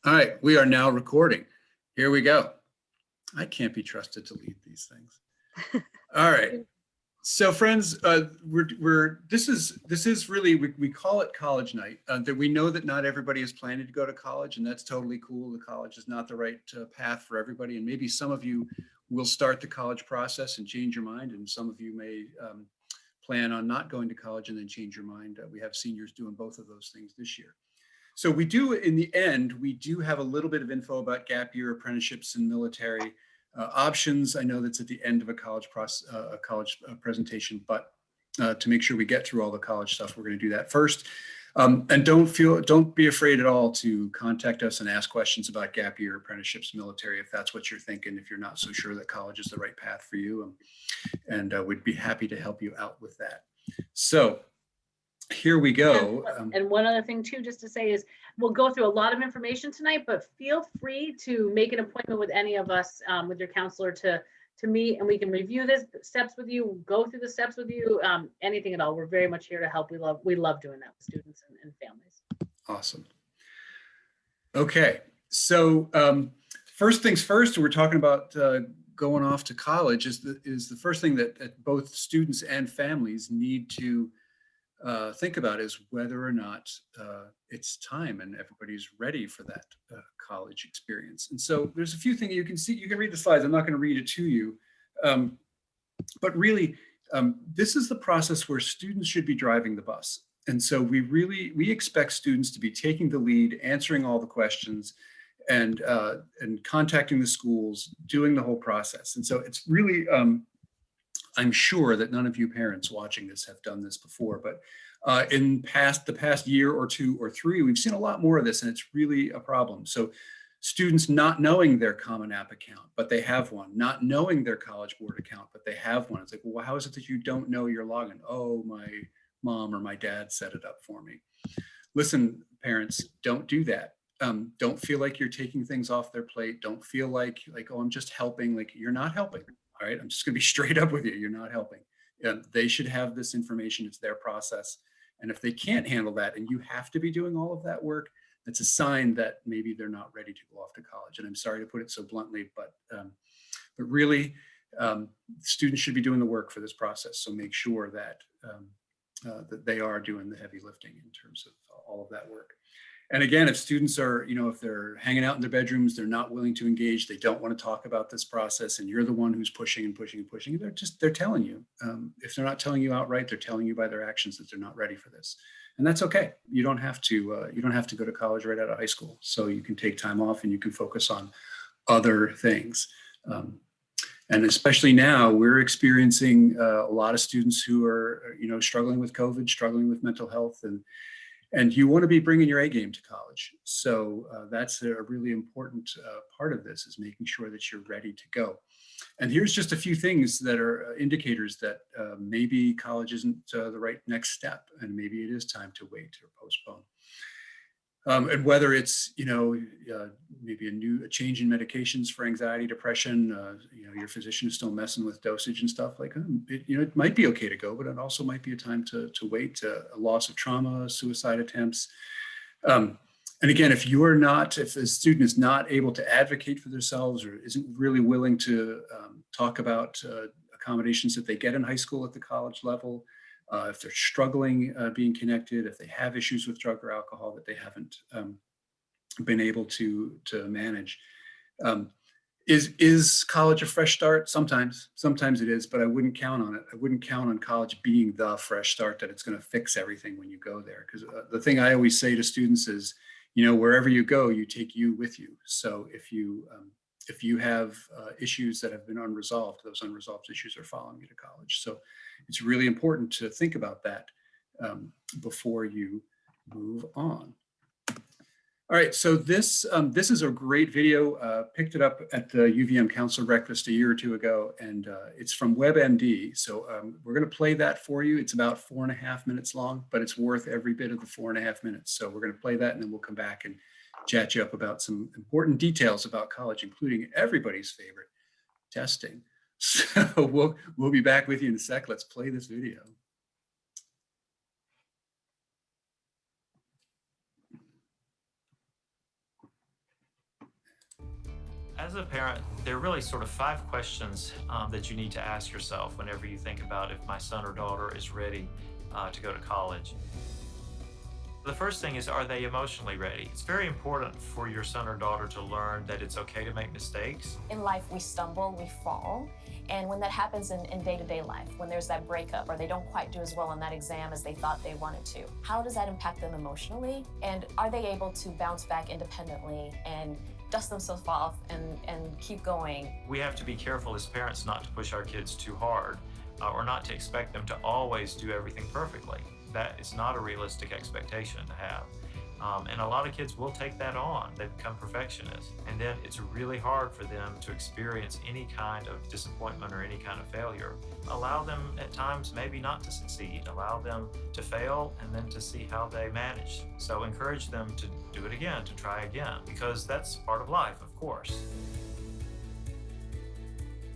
All right, we are now recording. Here we go. I can't be trusted to lead these things. All right. So friends, this is really, we call it college night. That we know that not everybody is planning to go to college, and that's totally cool. The college is not the right path for everybody, and maybe some of you will start the college process and change your mind, and some of you may plan on not going to college and then change your mind. We have seniors doing both of those things this year. So we do, in the end, we do have a little bit of info about gap year apprenticeships and military options. I know that's at the end of a college presentation, but to make sure we get through all the college stuff, we're going to do that first. And don't be afraid at all to contact us and ask questions about gap year apprenticeships, military, if that's what you're thinking, if you're not so sure that college is the right path for you, and we'd be happy to help you out with that. So here we go. And one other thing too, just to say, is we'll go through a lot of information tonight, but feel free to make an appointment with any of us, with your counselor to meet, and we can review the steps with you, go through the steps with you, anything at all. We're very much here to help. We love doing that with students and families. Awesome. Okay, so first things first, we're talking about going off to college is the first thing that both students and families need to think about, is whether or not it's time and everybody's ready for that college experience. And so there's a few things you can see. You can read the slides. I'm not going to read it to you, but really this is the process where students should be driving the bus. And so we expect students to be taking the lead, answering all the questions, and contacting the schools, doing the whole process. And so it's really I'm sure that none of you parents watching this have done this before, but in the past year or two or three, we've seen a lot more of this, and it's really a problem. So students not knowing their Common App account, but they have one, not knowing their College Board account, but they have one. It's like, well, how is it that you don't know your login? Oh, my mom or my dad set it up for me. Listen, parents, don't do that. Don't feel like you're taking things off their plate. Don't feel like, oh, I'm just helping. Like, you're not helping. All right, I'm just going to be straight up with you. You're not helping. They should have this information. It's their process. And if they can't handle that, and you have to be doing all of that work, that's a sign that maybe they're not ready to go off to college. And I'm sorry to put it so bluntly, but really, students should be doing the work for this process. So make sure that that they are doing the heavy lifting in terms of all of that work. And again, if students are, if they're hanging out in their bedrooms, they're not willing to engage, they don't want to talk about this process, and you're the one who's pushing and pushing and pushing, they're telling you. If they're not telling you outright, they're telling you by their actions that they're not ready for this. And that's okay. You don't have to go to college right out of high school. So you can take time off and you can focus on other things. And especially now, we're experiencing a lot of students who are, struggling with COVID, struggling with mental health, and you want to be bringing your A game to college. So that's a really important part of this, is making sure that you're ready to go. And here's just a few things that are indicators that maybe college isn't the right next step, and maybe it is time to wait or postpone. And whether it's, maybe a change in medications for anxiety, depression, your physician is still messing with dosage and stuff like that. It might be okay to go, but it also might be a time to wait, a loss of trauma, suicide attempts. And again, if the student is not able to advocate for themselves, or isn't really willing to talk about accommodations that they get in high school at the college level, if they're struggling being connected, if they have issues with drug or alcohol that they haven't been able to manage. Is college a fresh start? Sometimes it is, but I wouldn't count on it. I wouldn't count on college being the fresh start, that it's going to fix everything when you go there. Because the thing I always say to students is, wherever you go, you take you with you. So if you have issues that have been unresolved, those unresolved issues are following you to college. So it's really important to think about that before you move on. All right, so this is a great video. Picked it up at the UVM Counselor Breakfast a year or two ago, and it's from WebMD. So we're going to play that for you. It's about 4.5 minutes long, but it's worth every bit of the 4.5 minutes. So we're going to play that, and then we'll come back and chat you up about some important details about college, including everybody's favorite, testing. So we'll be back with you in a sec. Let's play this video. As a parent, there are really sort of 5 questions that you need to ask yourself whenever you think about if my son or daughter is ready to go to college. The first thing is, are they emotionally ready? It's very important for your son or daughter to learn that it's okay to make mistakes. In life, we stumble, we fall. And when that happens in day-to-day life, when there's that breakup or they don't quite do as well on that exam as they thought they wanted to, how does that impact them emotionally? And are they able to bounce back independently and dust themselves off and keep going? We have to be careful as parents not to push our kids too hard or not to expect them to always do everything perfectly. That is not a realistic expectation to have. And a lot of kids will take that on. They become perfectionists. And then it's really hard for them to experience any kind of disappointment or any kind of failure. Allow them at times maybe not to succeed. Allow them to fail and then to see how they manage. So encourage them to do it again, to try again, because that's part of life, of course.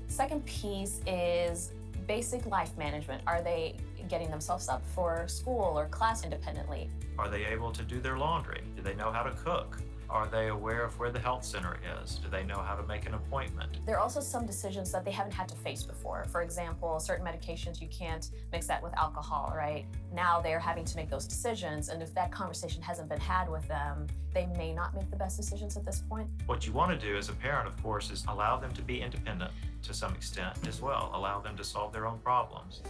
Second piece is basic life management. Are they getting themselves up for school or class independently? Are they able to do their laundry? Do they know how to cook? Are they aware of where the health center is? Do they know how to make an appointment? There are also some decisions that they haven't had to face before. For example, certain medications, you can't mix that with alcohol, right? Now they're having to make those decisions, and if that conversation hasn't been had with them, they may not make the best decisions at this point. What you want to do as a parent, of course, is allow them to be independent to some extent as well. Allow them to solve their own problems.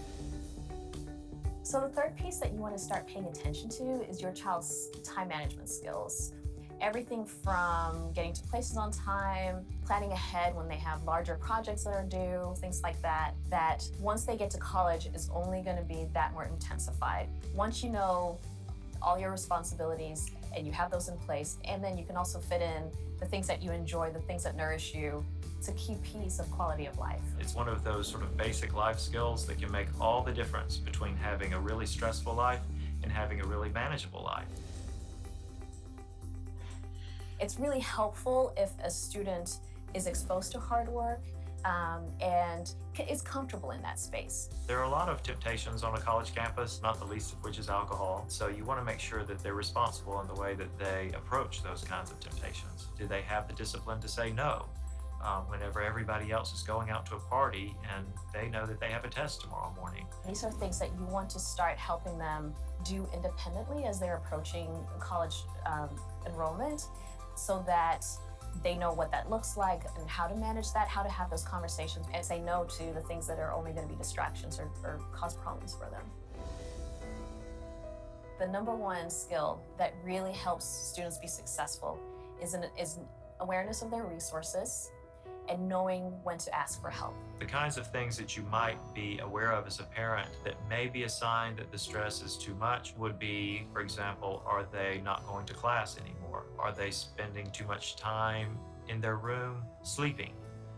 So the third piece that you want to start paying attention to is your child's time management skills. Everything from getting to places on time, planning ahead when they have larger projects that are due, things like that, that once they get to college is only going to be that more intensified. Once you know all your responsibilities and you have those in place, and then you can also fit in the things that you enjoy, the things that nourish you, it's a key piece of quality of life. It's one of those sort of basic life skills that can make all the difference between having a really stressful life and having a really manageable life. It's really helpful if a student is exposed to hard work and is comfortable in that space. There are a lot of temptations on a college campus, not the least of which is alcohol. So you want to make sure that they're responsible in the way that they approach those kinds of temptations. Do they have the discipline to say no whenever everybody else is going out to a party and they know that they have a test tomorrow morning? These are things that you want to start helping them do independently as they're approaching college enrollment, so that they know what that looks like and how to manage that, how to have those conversations and say no to the things that are only going to be distractions or cause problems for them. The number one skill that really helps students be successful is awareness of their resources and knowing when to ask for help. The kinds of things that you might be aware of as a parent that may be a sign that the stress is too much would be, for example, are they not going to class anymore? Are they spending too much time in their room sleeping?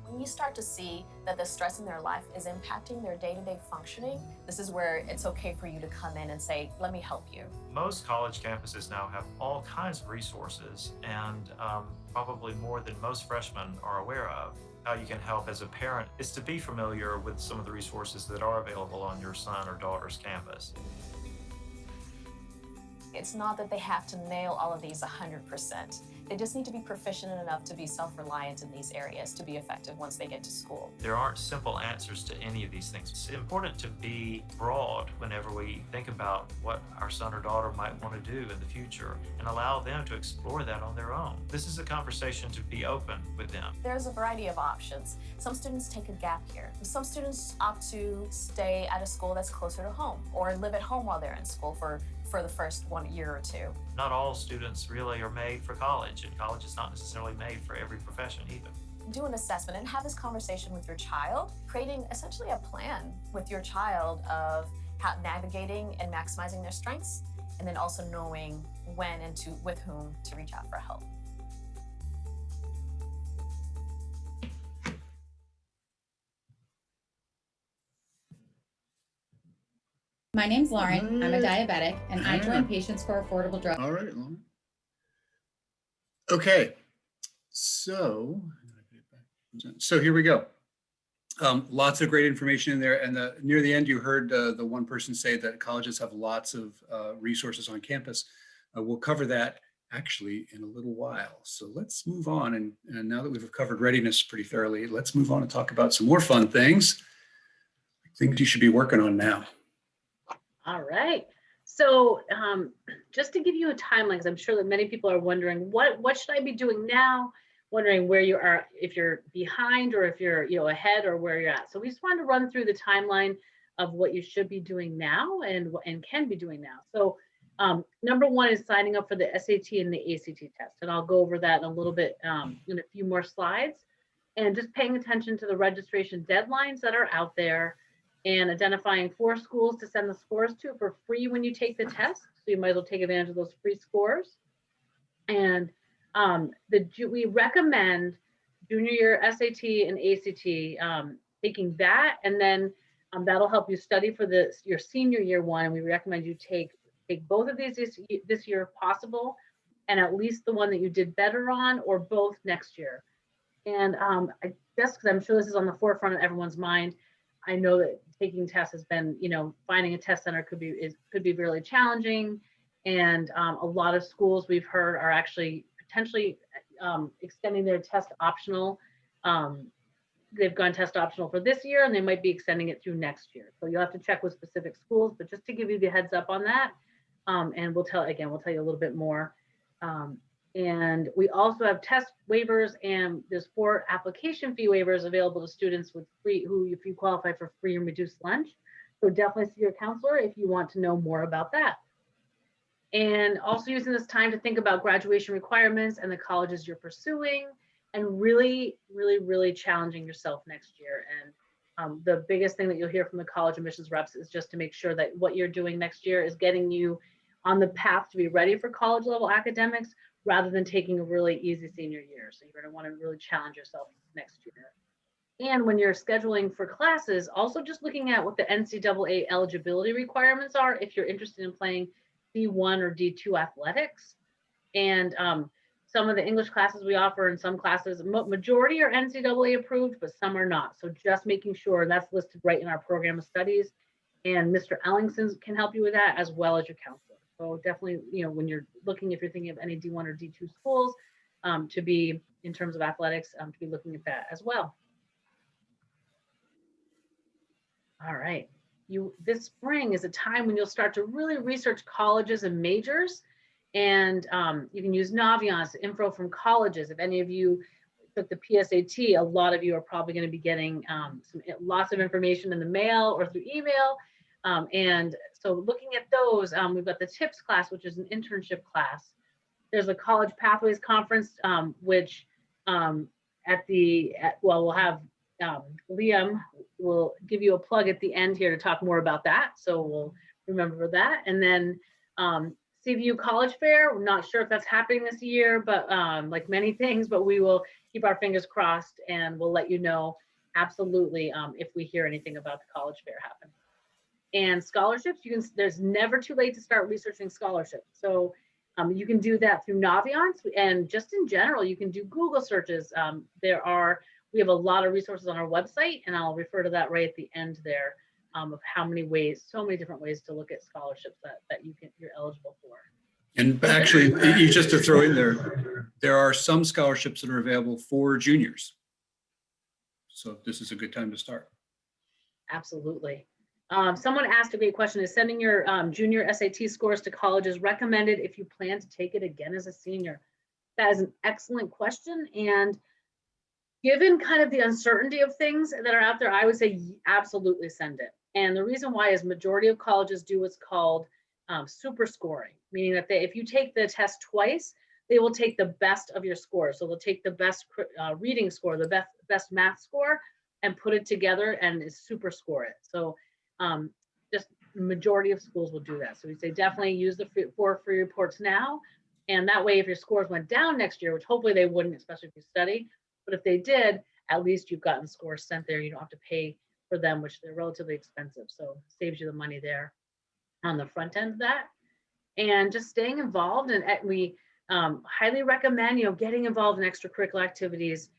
When you start to see that the stress in their life is impacting their day-to-day functioning, this is where it's okay for you to come in and say, let me help you. Most college campuses now have all kinds of resources, and probably more than most freshmen are aware of. How you can help as a parent is to be familiar with some of the resources that are available on your son or daughter's campus. It's not that they have to nail all of these 100%. They just need to be proficient enough to be self-reliant in these areas to be effective once they get to school. There aren't simple answers to any of these things. It's important to be broad whenever we think about what our son or daughter might want to do in the future and allow them to explore that on their own. This is a conversation to be open with them. There's a variety of options. Some students take a gap year. Some students opt to stay at a school that's closer to home or live at home while they're in school for the first 1 year or two. Not all students really are made for college, and college is not necessarily made for every profession either. Do an assessment and have this conversation with your child, creating essentially a plan with your child of how navigating and maximizing their strengths, and then also knowing when and with whom to reach out for help. My name's Lauren. I'm a diabetic, and I join Patients for Affordable Drugs. All right, Lauren. Okay, so here we go. Lots of great information in there, and near the end, you heard the one person say that colleges have lots of resources on campus. We'll cover that actually in a little while. So let's move on. And now that we've covered readiness pretty thoroughly, let's move on and talk about some more fun things you should be working on now. All right. So just to give you a timeline, because I'm sure that many people are wondering, what should I be doing now? Wondering where you are, if you're behind or if you're ahead or where you're at. So we just wanted to run through the timeline of what you should be doing now and can be doing now. So number one is signing up for the SAT and the ACT test. And I'll go over that in a little bit in a few more slides. And just paying attention to the registration deadlines that are out there and identifying 4 schools to send the scores to for free when you take the test. So you might as well take advantage of those free scores. And we recommend junior year SAT and ACT, taking that, and then that'll help you study for your senior year one. And we recommend you take both of these this year if possible, and at least the one that you did better on, or both next year. And I guess because I'm sure this is on the forefront of everyone's mind, I know that taking tests has been, finding a test center could be really challenging. And a lot of schools we've heard are actually potentially extending their test optional. They've gone test optional for this year, and they might be extending it through next year. So you'll have to check with specific schools, but just to give you the heads up on that. And we'll tell you a little bit more. And we also have test waivers, and there's 4 application fee waivers available to students with if you qualify for free and reduced lunch. So definitely see your counselor if you want to know more about that. And also using this time to think about graduation requirements and the colleges you're pursuing, and really, really, really challenging yourself next year. And the biggest thing that you'll hear from the college admissions reps is just to make sure that what you're doing next year is getting you on the path to be ready for college level academics, rather than taking a really easy senior year. So you're going to want to really challenge yourself next year. And when you're scheduling for classes, also just looking at what the NCAA eligibility requirements are if you're interested in playing D1 or D2 athletics. And some of the English classes we offer, and some classes, majority are NCAA approved, but some are not. So just making sure that's listed right in our program of studies. And Mr. Ellingson can help you with that, as well as your counselor. So definitely, when you're looking, if you're thinking of any D1 or D2 schools, to be, in terms of athletics, to be looking at that as well. All right. This spring is a time when you'll start to really research colleges and majors. And you can use Naviance, info from colleges. If any of you took the PSAT, a lot of you are probably going to be getting lots of information in the mail or through email. And so looking at those, we've got the TIPS class, which is an internship class. There's a College Pathways Conference, which we'll have Liam will give you a plug at the end here to talk more about that. So we'll remember that. And then CVU College Fair, we're not sure if that's happening this year, but like many things, but we will keep our fingers crossed, and we'll let you know absolutely if we hear anything about the College Fair happening. And scholarships, there's never too late to start researching scholarships. So you can do that through Naviance, and just in general, you can do Google searches. We have a lot of resources on our website, and I'll refer to that right at the end there, of so many different ways to look at scholarships that you're eligible for. And actually, just to throw in there are some scholarships that are available for juniors. So this is a good time to start. Absolutely. Someone asked a great question: is sending your junior SAT scores to colleges recommended if you plan to take it again as a senior? That is an excellent question. And given kind of the uncertainty of things that are out there, I would say absolutely send it. And the reason why is majority of colleges do what's called super scoring, meaning that if you take the test twice, they will take the best of your score. So they'll take the best reading score, the best math score, and put it together and super score it. So just the majority of schools will do that. So we say definitely use the 4 free reports now. And that way, if your scores went down next year, which hopefully they wouldn't, especially if you study, but if they did, at least you've gotten scores sent there. You don't have to pay for them, which they're relatively expensive. So it saves you the money there on the front end of that. And just staying involved. And we highly recommend, getting involved in extracurricular activities.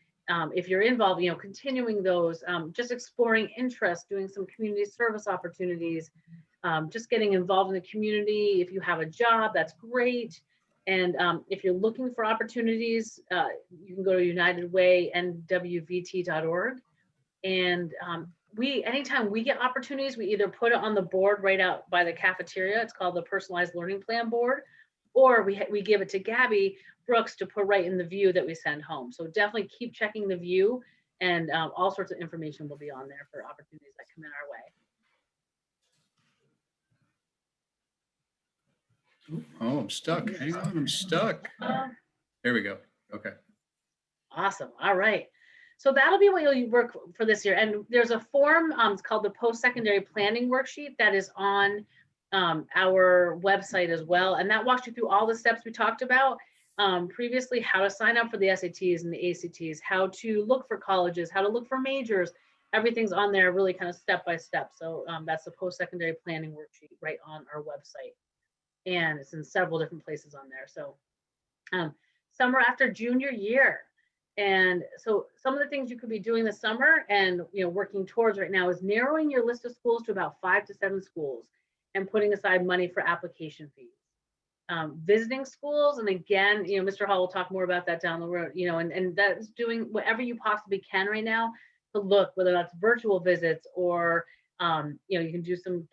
If you're involved, continuing those, just exploring interests, doing some community service opportunities, just getting involved in the community. If you have a job, that's great. And if you're looking for opportunities, you can go to unitedwaynwvt.org. And anytime we get opportunities, we either put it on the board right out by the cafeteria. It's called the Personalized Learning Plan Board, or we give it to Gabby Brooks to put right in the view that we send home. So definitely keep checking the view, and all sorts of information will be on there for opportunities that come in our way. Oh, I'm stuck. Hang on, I'm stuck. There we go. Okay. Awesome. All right. So that'll be what you'll work for this year. And there's a form, it's called the Post-Secondary Planning Worksheet, that is on our website as well. And that walks you through all the steps we talked about previously: how to sign up for the SATs and the ACTs, how to look for colleges, how to look for majors. Everything's on there really kind of step by step. So that's the Post-Secondary Planning Worksheet right on our website. And it's in several different places on there. So summer after junior year. And so some of the things you could be doing this summer and working towards right now is narrowing your list of schools to about 5 to 7 schools and putting aside money for application fees. Visiting schools, and again, Mr. Hall will talk more about that down the road, and that's doing whatever you possibly can right now to look, whether that's virtual visits or you can do some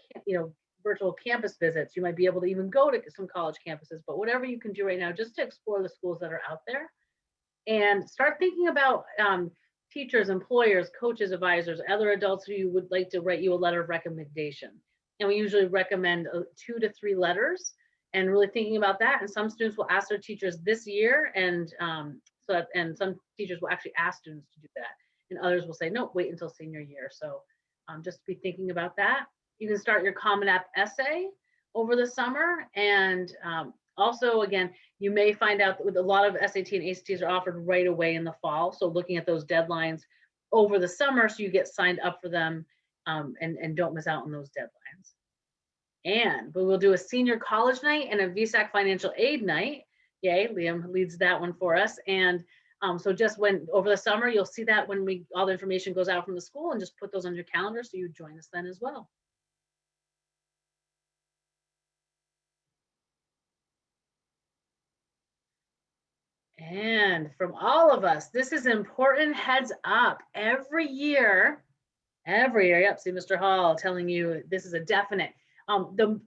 virtual campus visits. You might be able to even go to some college campuses, but whatever you can do right now just to explore the schools that are out there. And start thinking about teachers, employers, coaches, advisors, other adults who you would like to write you a letter of recommendation. And we usually recommend 2 to 3 letters, and really thinking about that. And some students will ask their teachers this year, and and some teachers will actually ask students to do that. And others will say, no, wait until senior year. So just be thinking about that. You can start your Common App essay over the summer. And also, again, you may find out that with a lot of SAT and ACTs are offered right away in the fall. So looking at those deadlines over the summer so you get signed up for them and don't miss out on those deadlines. And we will do a senior college night and a VSAC financial aid night. Yay, Liam leads that one for us. And so just over the summer, you'll see that when all the information goes out from the school, and just put those on your calendar so you join us then as well. And from all of us, this is important heads up. Every year, yep, see Mr. Hall telling you this is a definite.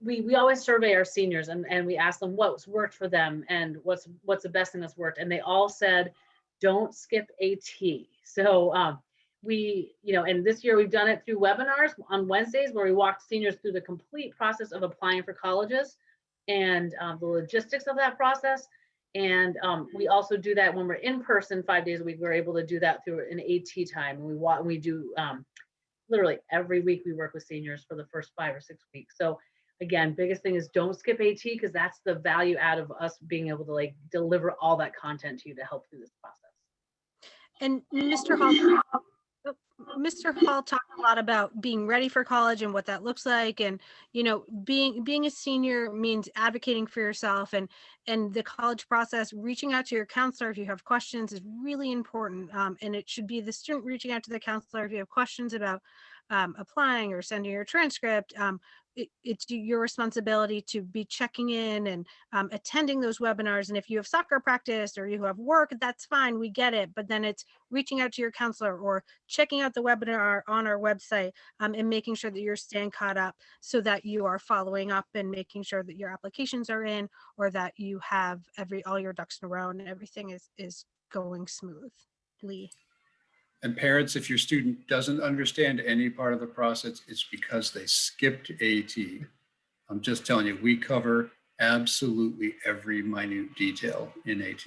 We always survey our seniors and we ask them what's worked for them and what's the best thing that's worked. And they all said, don't skip AT. So and this year we've done it through webinars on Wednesdays where we walked seniors through the complete process of applying for colleges and the logistics of that process. And we also do that when we're in person 5 days a week. We're able to do that through an AT time. And we do literally every week we work with seniors for the first 5 or 6 weeks. So again, biggest thing is don't skip AT, because that's the value out of us being able to deliver all that content to you to help through this process. And Mr. Hall talked a lot about being ready for college and what that looks like. And, being a senior means advocating for yourself, and the college process, reaching out to your counselor if you have questions is really important. And it should be the student reaching out to the counselor if you have questions about applying or sending your transcript. It's your responsibility to be checking in and attending those webinars. And if you have soccer practice or you have work, that's fine, we get it. But then it's reaching out to your counselor or checking out the webinar on our website and making sure that you're staying caught up so that you are following up and making sure that your applications are in, or that you have all your ducks in a row and everything is going smoothly. And parents, if your student doesn't understand any part of the process, it's because they skipped AT. I'm just telling you, we cover absolutely every minute detail in AT.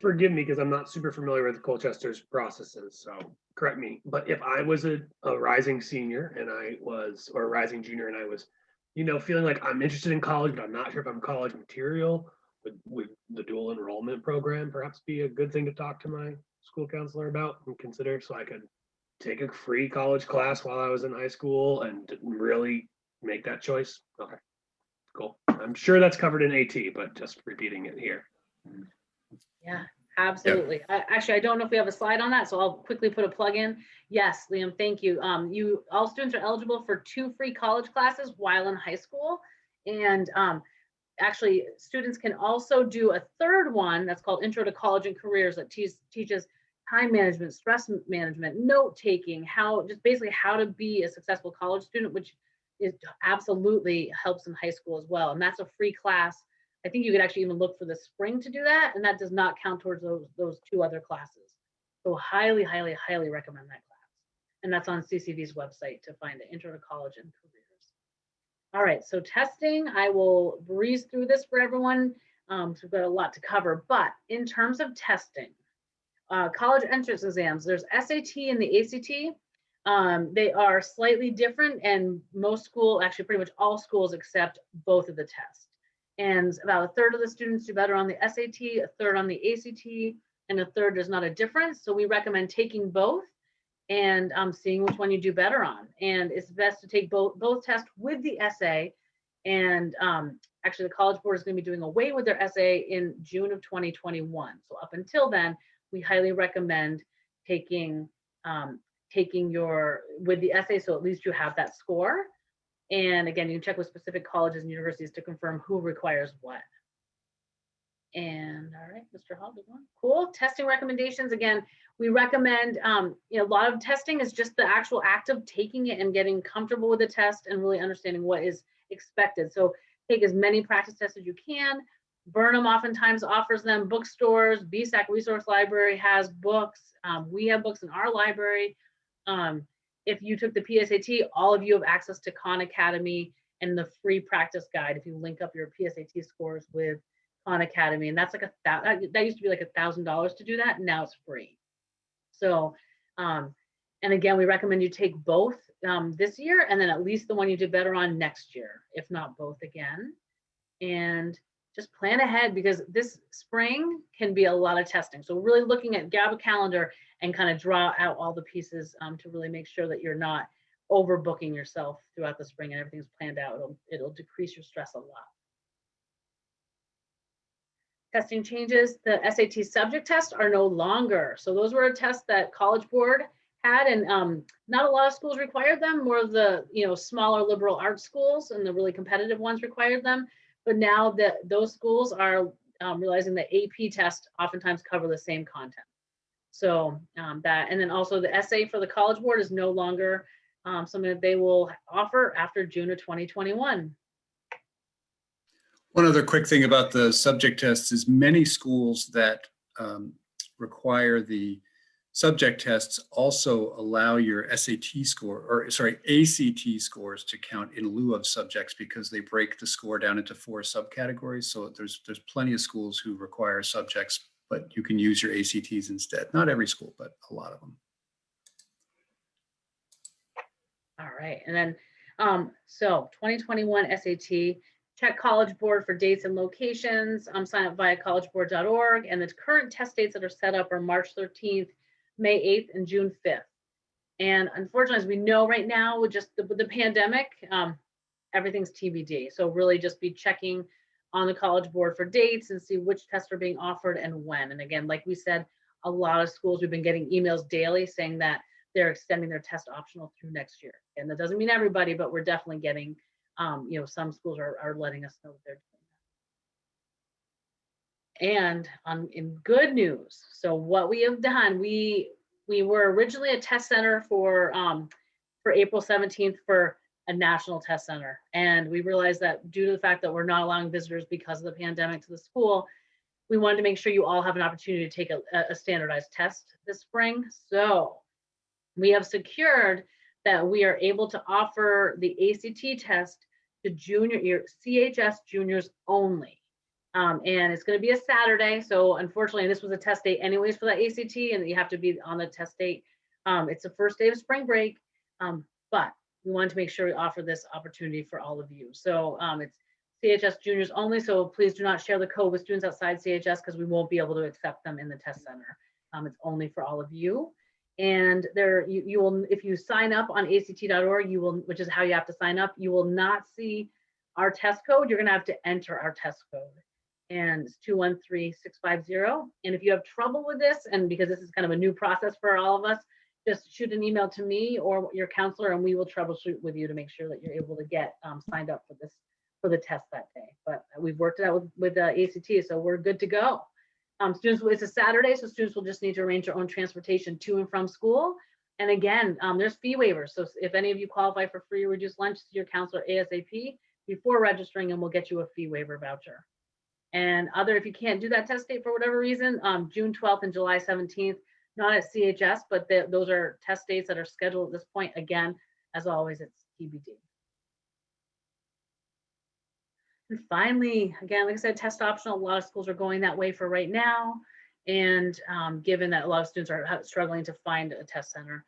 Forgive me because I'm not super familiar with Colchester's processes, so correct me. But if I was a rising senior or a rising junior and I was, feeling like I'm interested in college, but I'm not sure if I'm college material, would the dual enrollment program perhaps be a good thing to talk to my school counselor about and consider, so I could take a free college class while I was in high school and really make that choice? Okay, cool. I'm sure that's covered in AT, but just repeating it here. Yeah, absolutely. Yep. Actually, I don't know if we have a slide on that, so I'll quickly put a plug in. Yes, Liam, thank you. All students are eligible for 2 free college classes while in high school. And actually, students can also do a third one that's called Intro to College and Careers that teaches time management, stress management, note taking, just basically how to be a successful college student, which is absolutely helps in high school as well. And that's a free class. I think you could actually even look for the spring to do that, and that does not count towards those 2 other classes. So highly, highly, highly recommend that class. And that's on CCV's website to find it, Intro to College and Careers. All right, so testing, I will breeze through this for everyone. So we've got a lot to cover, but in terms of testing, college entrance exams, there's SAT and the ACT. They are slightly different, and most schools, actually pretty much all schools, accept both of the tests. And about a third of the students do better on the SAT, a third on the ACT, and a third there's not a difference. So we recommend taking both and seeing which one you do better on. And it's best to take both tests with the essay. And actually, the College Board is going to be doing away with their essay in June of 2021. So up until then, we highly recommend taking with the essay, so at least you have that score. And again, you can check with specific colleges and universities to confirm who requires what. And all right, Mr. Hall, good one. Cool. Testing recommendations. Again, we recommend, a lot of testing is just the actual act of taking it and getting comfortable with the test and really understanding what is expected. So take as many practice tests as you can. Burnham oftentimes offers them. Bookstores, BSAC Resource Library has books. We have books in our library. If you took the PSAT, all of you have access to Khan Academy and the free practice guide. If you link up your PSAT scores with Khan Academy, and that's like that used to be like $1,000 to do that, and now it's free. So, and again, we recommend you take both this year, and then at least the one you did better on next year, if not both again. And just plan ahead, because this spring can be a lot of testing. So really looking at, grab a calendar and kind of draw out all the pieces to really make sure that you're not overbooking yourself throughout the spring and everything's planned out. It'll decrease your stress a lot. Testing changes. The SAT subject tests are no longer. So those were a test that College Board had, and not a lot of schools required them. More of the smaller liberal arts schools and the really competitive ones required them. But now that those schools are realizing that AP tests oftentimes cover the same content. So that, and then also the essay for the College Board is no longer something that they will offer after June of 2021. One other quick thing about the subject tests is many schools that require the subject tests also allow your SAT score, or sorry, ACT scores to count in lieu of subjects, because they break the score down into 4 subcategories. So there's plenty of schools who require subjects, but you can use your ACTs instead. Not every school, but a lot of them. All right, and then so 2021 SAT. Check College Board for dates and locations. Sign up via collegeboard.org. And the current test dates that are set up are March 13th, May 8th, and June 5th. And unfortunately, as we know right now, with just the pandemic, everything's TBD. So really just be checking on the College Board for dates and see which tests are being offered and when. And again, like we said, a lot of schools, we've been getting emails daily saying that they're extending their test optional through next year. And that doesn't mean everybody, but we're definitely getting some schools are letting us know that they're doing that. And in good news, so what we have done, we were originally a test center for April 17th for a national test center. And we realized that due to the fact that we're not allowing visitors because of the pandemic to the school, we wanted to make sure you all have an opportunity to take a standardized test this spring. So we have secured that we are able to offer the ACT test to CHS juniors only. And it's going to be a Saturday. So unfortunately, this was a test date anyways for the ACT, and you have to be on the test date. It's the first day of spring break, but we wanted to make sure we offer this opportunity for all of you. So it's CHS juniors only. So please do not share the code with students outside CHS, because we won't be able to accept them in the test center. It's only for all of you. And there, you will, if you sign up on act.org, you will, which is how you have to sign up, you will not see our test code. You're going to have to enter our test code, and it's 213650. And if you have trouble with this, and because this is kind of a new process for all of us, just shoot an email to me or your counselor, and we will troubleshoot with you to make sure that you're able to get signed up for the test that day. But we've worked it out with ACT, so we're good to go. Students, it's a Saturday, so students will just need to arrange their own transportation to and from school. And again, there's fee waivers. So if any of you qualify for free or reduced lunch, see your counselor ASAP before registering, and we'll get you a fee waiver voucher. And if you can't do that test date for whatever reason, June 12th and July 17th, not at CHS, but those are test dates that are scheduled at this point. Again, as always, it's TBD. And finally, again, like I said, test optional. A lot of schools are going that way for right now. And given that a lot of students are struggling to find a test center.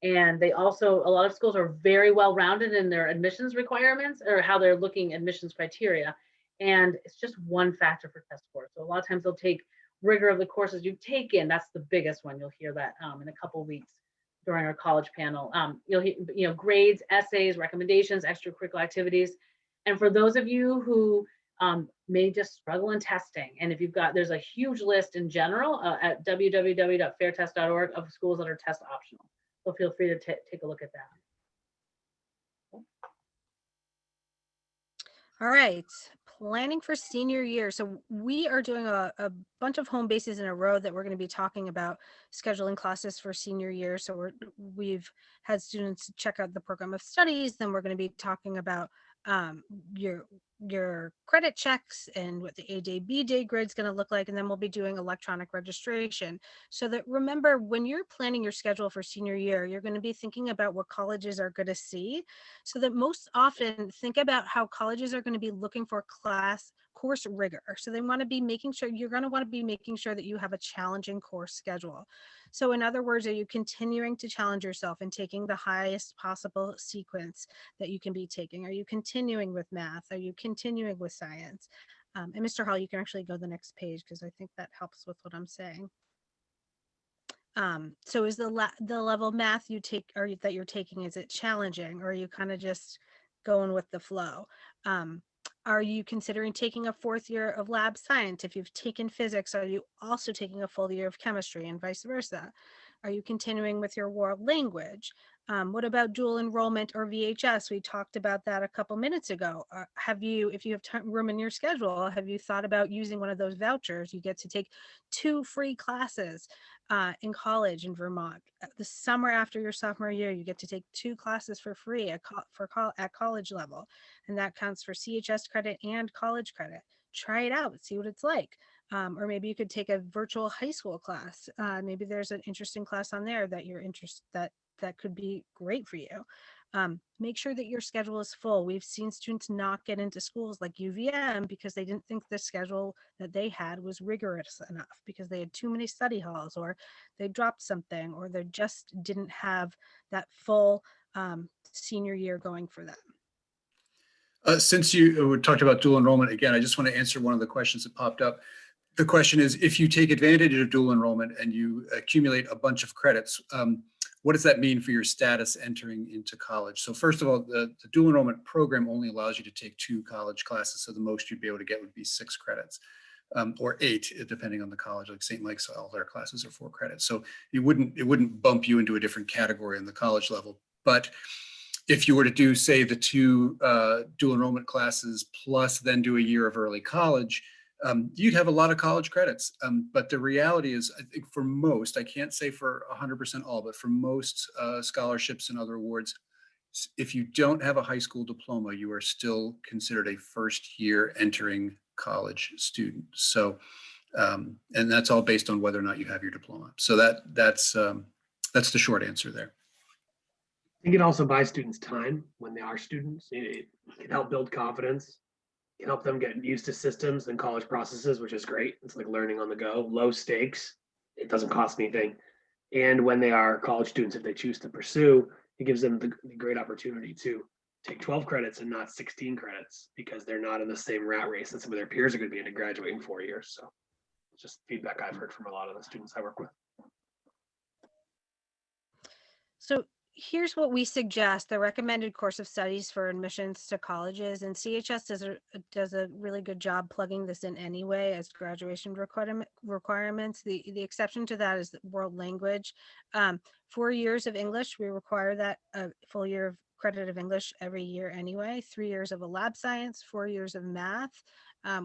And a lot of schools are very well rounded in their admissions requirements or how they're looking admissions criteria. And it's just one factor for test scores. So a lot of times they'll take rigor of the courses you've taken. That's the biggest one. You'll hear that in a couple of weeks during our college panel. You'll hear, grades, essays, recommendations, extracurricular activities. And for those of you who may just struggle in testing, and if there's a huge list in general at www.fairtest.org of schools that are test optional. So feel free to take a look at that. All right, planning for senior year. So we are doing a bunch of home bases in a row that we're going to be talking about scheduling classes for senior year. So we've had students check out the program of studies. Then we're going to be talking about your credit checks and what the A-Day, B-Day grid is going to look like. And then we'll be doing electronic registration. So that remember, when you're planning your schedule for senior year, you're going to be thinking about what colleges are going to see. So that most often think about how colleges are going to be looking for course rigor. So they want to be making sure you're going to want to be making sure that you have a challenging course schedule. So in other words, are you continuing to challenge yourself and taking the highest possible sequence that you can be taking? Are you continuing with math? Are you continuing with science? And Mr. Hall, you can actually go to the next page because I think that helps with what I'm saying. So is the level of math you take or that you're taking, is it challenging, or are you kind of just going with the flow? Are you considering taking a 4th year of lab science? If you've taken physics, are you also taking a full year of chemistry, and vice versa? Are you continuing with your world language? What about dual enrollment or VHS? We talked about that a couple minutes ago. If you have room in your schedule, have you thought about using one of those vouchers? You get to take 2 free classes in college in Vermont. The summer after your sophomore year, you get to take 2 classes for free at college level. And that counts for CHS credit and college credit. Try it out, see what it's like. Or maybe you could take a virtual high school class. Maybe there's an interesting class on there that you're interested that could be great for you. Make sure that your schedule is full. We've seen students not get into schools like UVM because they didn't think the schedule that they had was rigorous enough because they had too many study halls, or they dropped something, or they just didn't have that full senior year going for them. Since you talked about dual enrollment again, I just want to answer one of the questions that popped up. The question is, if you take advantage of dual enrollment and you accumulate a bunch of credits, what does that mean for your status entering into college? So first of all, the dual enrollment program only allows you to take 2 college classes. So the most you'd be able to get would be 6 credits, or 8, depending on the college. Like St. Mike's, all their classes are 4 credits. So it wouldn't bump you into a different category in the college level. But if you were to do, say, the 2 dual enrollment classes plus then do a year of early college, you'd have a lot of college credits. But the reality is, I think for most, I can't say for 100% all, but for most scholarships and other awards, if you don't have a high school diploma, you are still considered a first year entering college student. So, and that's all based on whether or not you have your diploma. So that's the short answer there. I think it also buys students time when they are students. It can help build confidence, can help them get used to systems and college processes, which is great. It's like learning on the go, low stakes. It doesn't cost anything. And when they are college students, if they choose to pursue, it gives them the great opportunity to take 12 credits and not 16 credits because they're not in the same rat race that some of their peers are going to be in to graduate in 4 years. So it's just feedback I've heard from a lot of the students I work with. So here's what we suggest, the recommended course of studies for admissions to colleges, and CHS does a really good job plugging this in anyway as graduation requirements. The exception to that is world language. 4 years of English, we require that a full year of credit of English every year anyway, 3 years of a lab science, 4 years of math.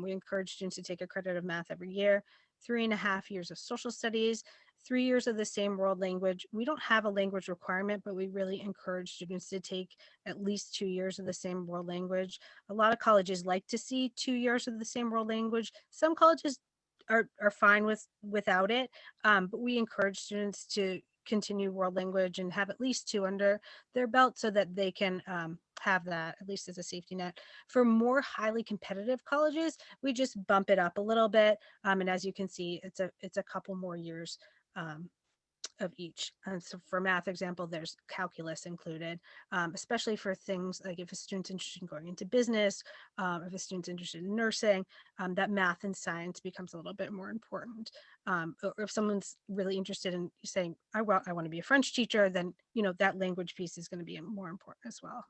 We encourage students to take a credit of math every year, 3.5 years of social studies, 3 years of the same world language. We don't have a language requirement, but we really encourage students to take at least 2 years of the same world language. A lot of colleges like to see 2 years of the same world language. Some colleges are fine without it, but we encourage students to continue world language and have at least 2 under their belt so that they can have that at least as a safety net. For more highly competitive colleges, we just bump it up a little bit, and as you can see, it's a couple more years of each. And so for math example, there's calculus included, especially for things like if a student's interested in going into business, if a student's interested in nursing, that math and science becomes a little bit more important. Or if someone's really interested in saying, I want to be a French teacher, then, you know, that language piece is going to be more important as well.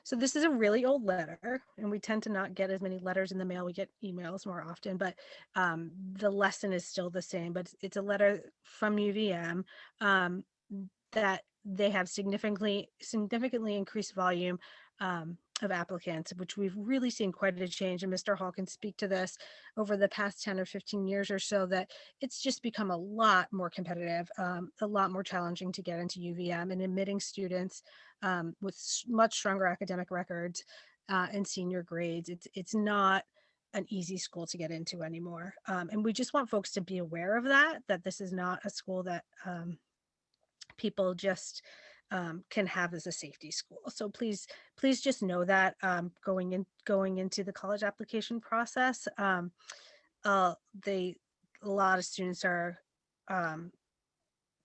So this is a really old letter, and we tend to not get as many letters in the mail. We get emails more often, but the lesson is still the same. But it's a letter from UVM that they have significantly increased volume of applicants, which we've really seen quite a change. And Mr. Hall can speak to this over the past 10 or 15 years or so, that it's just become a lot more competitive, a lot more challenging to get into UVM, and admitting students with much stronger academic records and senior grades. It's not an easy school to get into anymore. And we just want folks to be aware of that this is not a school that people just can have as a safety school. So please just know that going into the college application process, a lot of students are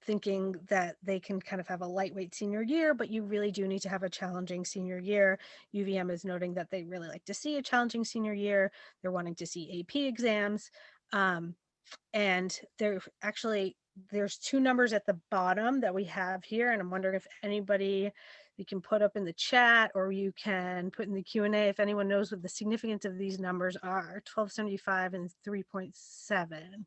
thinking that they can kind of have a lightweight senior year, but you really do need to have a challenging senior year. UVM is noting that they really like to see a challenging senior year. They're wanting to see AP exams. And there's 2 numbers at the bottom that we have here. And I'm wondering if anybody, you can put up in the chat, or you can put in the Q&A if anyone knows what the significance of these numbers are, 1275 and 3.7.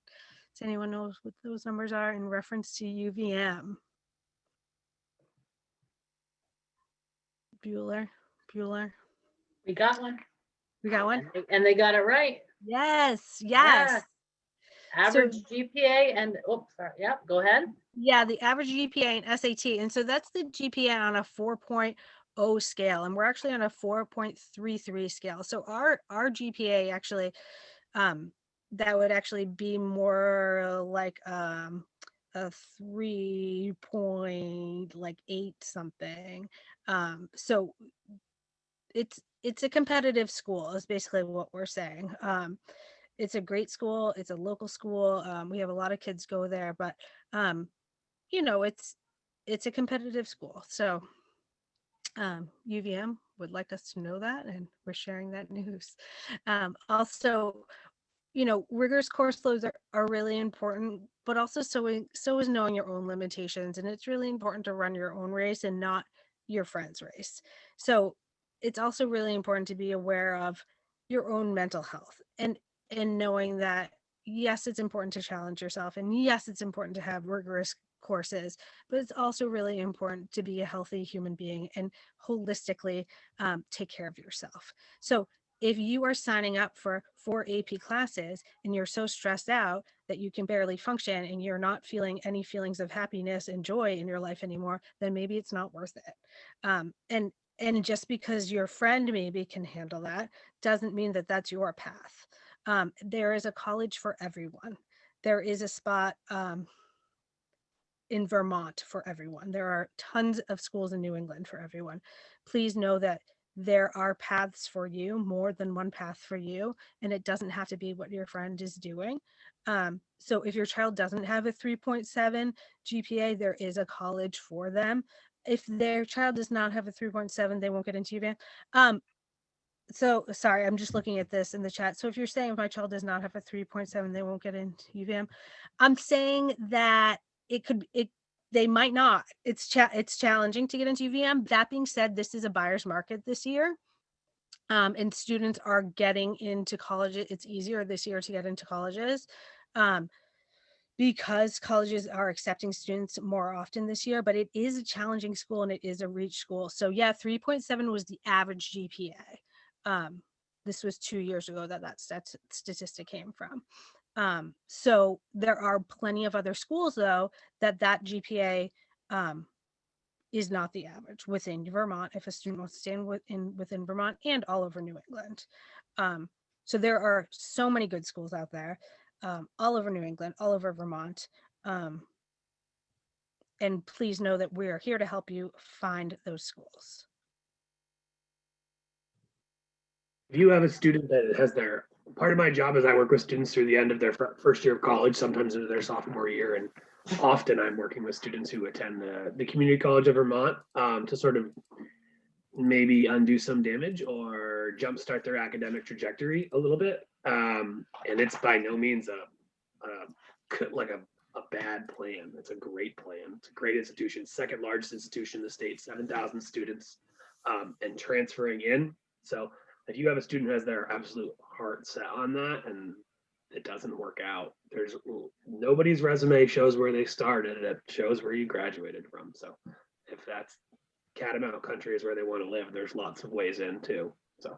Does anyone know what those numbers are in reference to UVM? Bueller. We got one. We got one? And they got it right. Yes. Yes. Average GPA and, oops, sorry. Yep, go ahead. Yeah, the average GPA and SAT. And so that's the GPA on a 4.0 scale. And we're actually on a 4.33 scale. So our GPA actually, that would actually be more like a 3.8 something. So it's a competitive school is basically what we're saying. It's a great school. It's a local school. We have a lot of kids go there, but you know, it's a competitive school. So UVM would like us to know that, and we're sharing that news. Also, you know, rigorous course loads are really important, but also so is knowing your own limitations. And it's really important to run your own race and not your friend's race. So it's also really important to be aware of your own mental health and knowing that, yes, it's important to challenge yourself. And yes, it's important to have rigorous courses, but it's also really important to be a healthy human being and holistically take care of yourself. So if you are signing up for 4 AP classes and you're so stressed out that you can barely function and you're not feeling any feelings of happiness and joy in your life anymore, then maybe it's not worth it. And just because your friend maybe can handle that doesn't mean that that's your path. There is a college for everyone. There is a spot in Vermont for everyone. There are tons of schools in New England for everyone. Please know that there are paths for you, more than one path for you, and it doesn't have to be what your friend is doing. So if your child doesn't have a 3.7 GPA, there is a college for them. If their child does not have a 3.7, they won't get into UVM. So sorry, I'm just looking at this in the chat. So if you're saying if my child does not have a 3.7, they won't get into UVM, I'm saying that they might not. It's challenging to get into UVM. That being said, this is a buyer's market this year. And students are getting into colleges. It's easier this year to get into colleges. because colleges are accepting students more often this year, but it is a challenging school and it is a reach school. So yeah, 3.7 was the average GPA. This was 2 years ago that statistic came from. So there are plenty of other schools though that GPA is not the average within Vermont if a student wants to stay within Vermont and all over New England. So there are so many good schools out there, all over New England, all over Vermont. And please know that we are here to help you find those schools. If you have a student that has their, part of my job is I work with students through the end of their first year of college, sometimes into their sophomore year. And often I'm working with students who attend the Community College of Vermont to sort of maybe undo some damage or jumpstart their academic trajectory a little bit. And it's by no means a bad plan. It's a great plan. It's a great institution, second largest institution in the state, 7,000 students and transferring in. So if you have a student who has their absolute heart set on that and it doesn't work out, there's nobody's resume shows where they started. It shows where you graduated from. So if that's Catamount country is where they want to live, there's lots of ways in too. So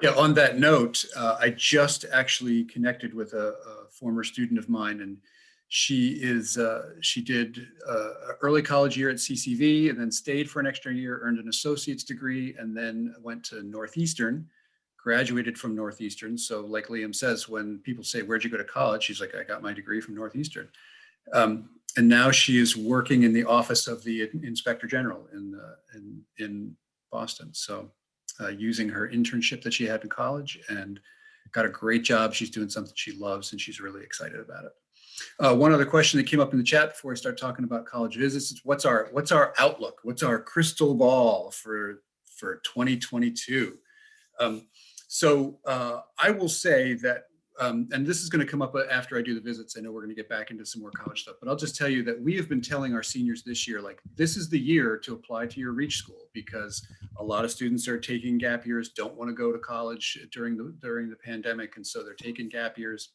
yeah, on that note, I just actually connected with a former student of mine, and she did early college year at CCV and then stayed for an extra year, earned an associate's degree, and then went to Northeastern, graduated from Northeastern. So like Liam says, when people say, where'd you go to college? She's like, I got my degree from Northeastern. And now she is working in the office of the Inspector General in Boston. So using her internship that she had in college, and got a great job. She's doing something she loves and she's really excited about it. One other question that came up in the chat before I start talking about college visits is what's our outlook? What's our crystal ball for 2022? So I will say that, and this is going to come up after I do the visits. I know we're going to get back into some more college stuff, but I'll just tell you that we have been telling our seniors this year, like, this is the year to apply to your reach school, because a lot of students are taking gap years, don't want to go to college during the pandemic. And so they're taking gap years.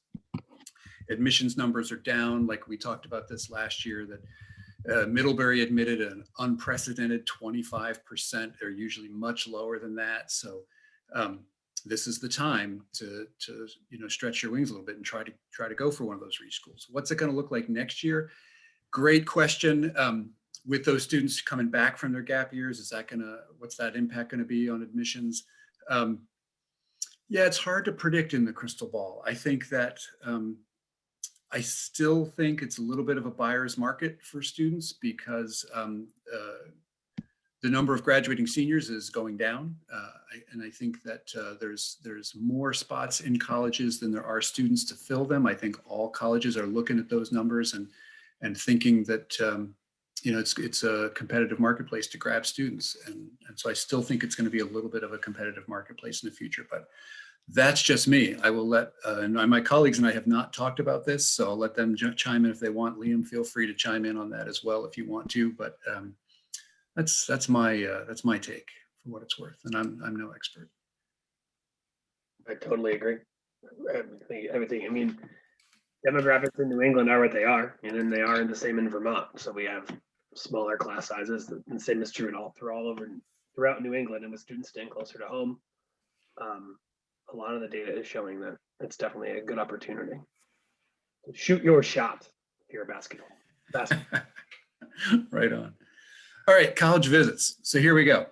Admissions numbers are down. Like we talked about this last year, that Middlebury admitted an unprecedented 25%. They're usually much lower than that. So this is the time to stretch your wings a little bit and try to go for one of those reach schools. What's it going to look like next year? Great question. With those students coming back from their gap years, what's that impact going to be on admissions? Yeah, it's hard to predict in the crystal ball. I think that I still think it's a little bit of a buyer's market for students, because the number of graduating seniors is going down. And I think that there's more spots in colleges than there are students to fill them. I think all colleges are looking at those numbers and thinking that it's a competitive marketplace to grab students. And so I still think it's going to be a little bit of a competitive marketplace in the future, but that's just me. I will let, and my colleagues and I have not talked about this, so I'll let them chime in if they want. Liam, feel free to chime in on that as well if you want to, but that's my take for what it's worth, and I'm no expert. I totally agree. Everything. I mean, demographics in New England are what they are, and then they are the same in Vermont. So we have smaller class sizes, and the same is true throughout New England, and with students staying closer to home. A lot of the data is showing that it's definitely a good opportunity. Shoot your shot if you're a basketball. Right on. All right, college visits. So here we go.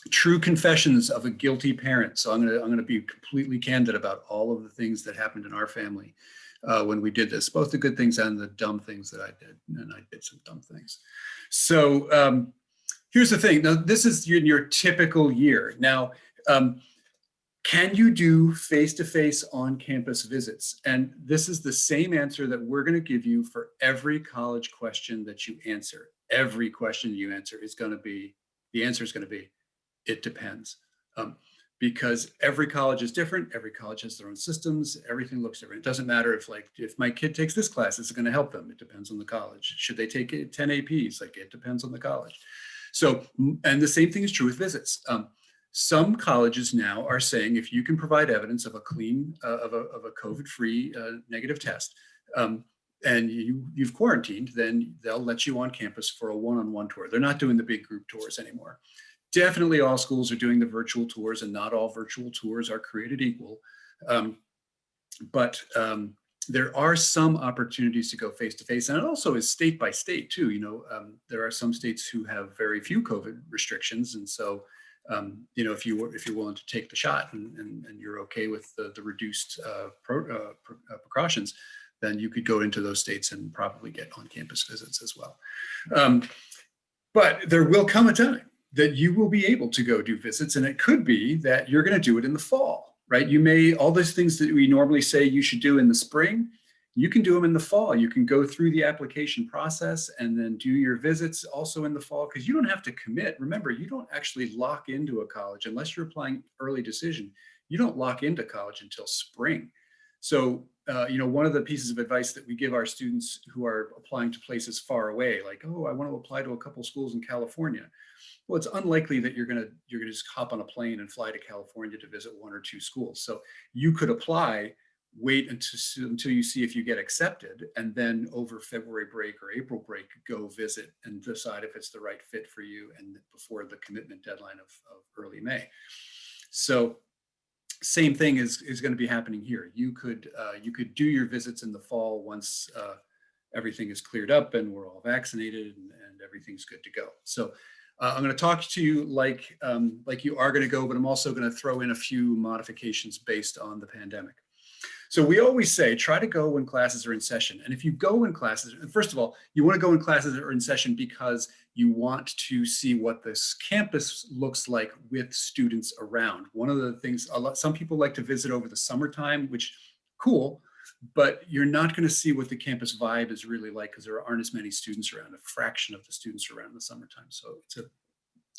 True confessions of a guilty parent. So I'm gonna be completely candid about all of the things that happened in our family when we did this, both the good things and the dumb things that I did, and I did some dumb things. So here's the thing. Now, this is your typical year. Now, can you do face-to-face on-campus visits? And this is the same answer that we're going to give you for every college question that you answer. Every question you answer is going to be, the answer is going to be, it depends. Because every college is different. Every college has their own systems. Everything looks different. It doesn't matter if my kid takes this class, is it going to help them? It depends on the college. Should they take 10 APs? It depends on the college. So, and the same thing is true with visits. Some colleges now are saying if you can provide evidence of a clean, of a COVID-free negative test, and you've quarantined, then they'll let you on campus for a one-on-one tour. They're not doing the big group tours anymore. Definitely all schools are doing the virtual tours, and not all virtual tours are created equal. But there are some opportunities to go face-to-face, and it also is state by state too. You know, there are some states who have very few COVID restrictions, and so you know, if you're willing to take the shot and you're okay with the reduced precautions, then you could go into those states and probably get on-campus visits as well. But there will come a time that you will be able to go do visits, and it could be that you're going to do it in the fall, right? You may, all those things that we normally say you should do in the spring, you can do them in the fall. You can go through the application process and then do your visits also in the fall, because you don't have to commit. Remember, you don't actually lock into a college unless you're applying early decision. You don't lock into college until spring. So, you know, one of the pieces of advice that we give our students who are applying to places far away, like, oh, I want to apply to a couple schools in California. Well, it's unlikely that you're gonna just hop on a plane and fly to California to visit one or two schools. So you could apply, wait until you see if you get accepted, and then over February break or April break, go visit and decide if it's the right fit for you, and before the commitment deadline of early May. So same thing is going to be happening here. You could do your visits in the fall once everything is cleared up and we're all vaccinated and everything's good to go. So I'm going to talk to you like you are going to go, but I'm also going to throw in a few modifications based on the pandemic. So we always say, try to go when classes are in session. And if you go when classes, first of all, you want to go when classes are in session because you want to see what this campus looks like with students around. One of the things, some people like to visit over the summertime, which cool, but you're not going to see what the campus vibe is really like because there aren't as many students around, a fraction of the students around in the summertime. So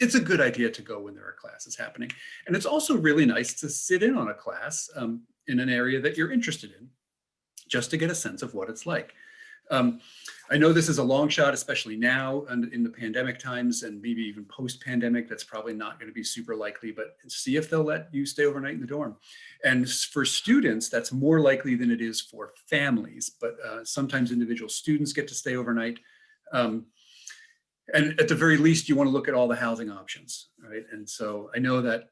it's a good idea to go when there are classes happening. And it's also really nice to sit in on a class in an area that you're interested in, just to get a sense of what it's like. I know this is a long shot, especially now and in the pandemic times, and maybe even post-pandemic, that's probably not going to be super likely, but see if they'll let you stay overnight in the dorm. And for students, that's more likely than it is for families, but sometimes individual students get to stay overnight. And at the very least, you want to look at all the housing options, right? And so I know that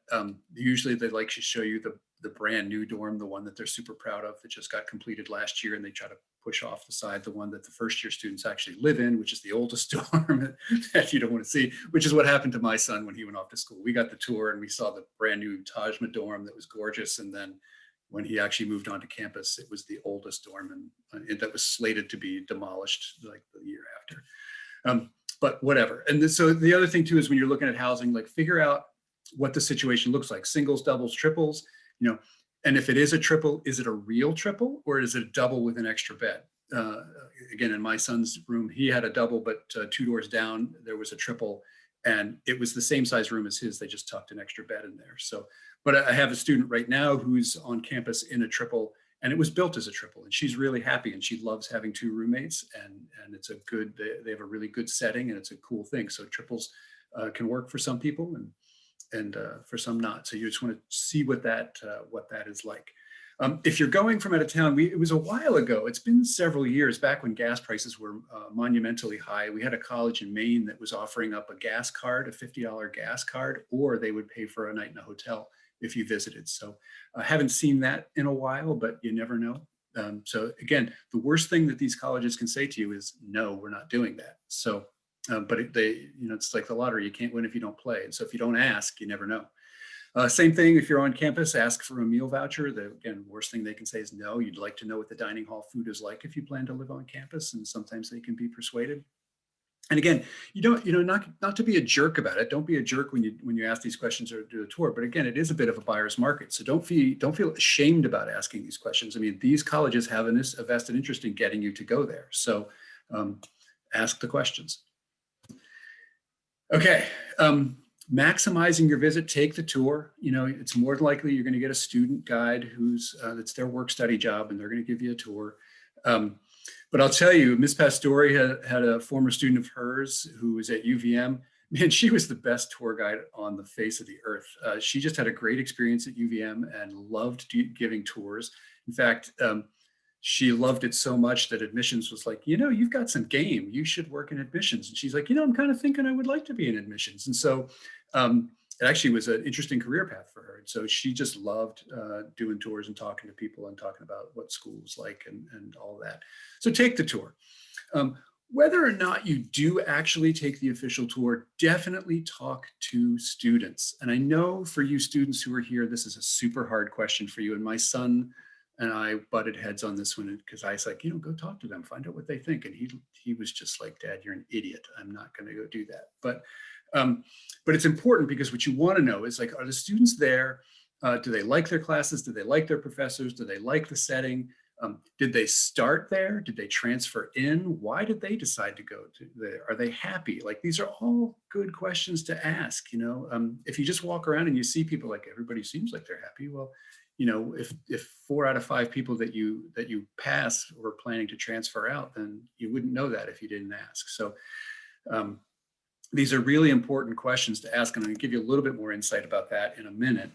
usually they like to show you the brand new dorm, the one that they're super proud of that just got completed last year, and they try to push off the side the one that the first year students actually live in, which is the oldest dorm that you don't want to see, which is what happened to my son when he went off to school. We got the tour and we saw the brand new Tajma dorm that was gorgeous, and then when he actually moved onto campus, it was the oldest dorm and that was slated to be demolished like the year after. But whatever. And so the other thing too is when you're looking at housing, like figure out what the situation looks like, singles, doubles, triples, you know, and if it is a triple, is it a real triple or is it a double with an extra bed? Again, in my son's room, he had a double, but 2 doors down, there was a triple, and it was the same size room as his. They just tucked an extra bed in there. So, but I have a student right now who's on campus in a triple, and it was built as a triple, and she's really happy, and she loves having 2 roommates, and it's a good, they have a really good setting, and it's a cool thing. So triples can work for some people and for some not. So you just want to see what that is like. If you're going from out of town, it was a while ago, it's been several years back when gas prices were monumentally high. We had a college in Maine that was offering up a gas card, a $50 gas card, or they would pay for a night in a hotel if you visited. So I haven't seen that in a while, but you never know. So again, the worst thing that these colleges can say to you is, no, we're not doing that. So, but it's like the lottery, you can't win if you don't play. And so if you don't ask, you never know. Same thing, if you're on campus, ask for a meal voucher. Again, worst thing they can say is no. You'd like to know what the dining hall food is like if you plan to live on campus, and sometimes they can be persuaded. And again, not to be a jerk about it. Don't be a jerk when you ask these questions or do a tour. But again, it is a bit of a buyer's market, so don't feel ashamed about asking these questions. I mean, these colleges have a vested interest in getting you to go there, so ask the questions. Okay. Maximizing your visit, take the tour. It's more than likely you're going to get a student guide that's their work study job, and they're going to give you a tour. But I'll tell you, Ms. Pastore had a former student of hers who was at UVM, man, she was the best tour guide on the face of the earth. She just had a great experience at UVM and loved giving tours. In fact, she loved it so much that admissions was like, you've got some game, you should work in admissions. And she's like, I'm kind of thinking I would like to be in admissions. And so it actually was an interesting career path for her. And so she just loved doing tours and talking to people and talking about what school was like and all that. So take the tour. Whether or not you do actually take the official tour, definitely talk to students. And I know for you students who are here, this is a super hard question for you. And my son and I butted heads on this one because I was like, go talk to them, find out what they think. And he was just like, Dad, you're an idiot. I'm not going to go do that. But it's important because what you want to know is like, are the students there? Do they like their classes? Do they like their professors? Do they like the setting? Did they start there? Did they transfer in? Why did they decide to go to there? Are they happy? Like, these are all good questions to ask. If you just walk around and you see people like everybody seems like they're happy, well, if 4 out of 5 people that you pass were planning to transfer out, then you wouldn't know that if you didn't ask. So these are really important questions to ask, and I'm going to give you a little bit more insight about that in a minute.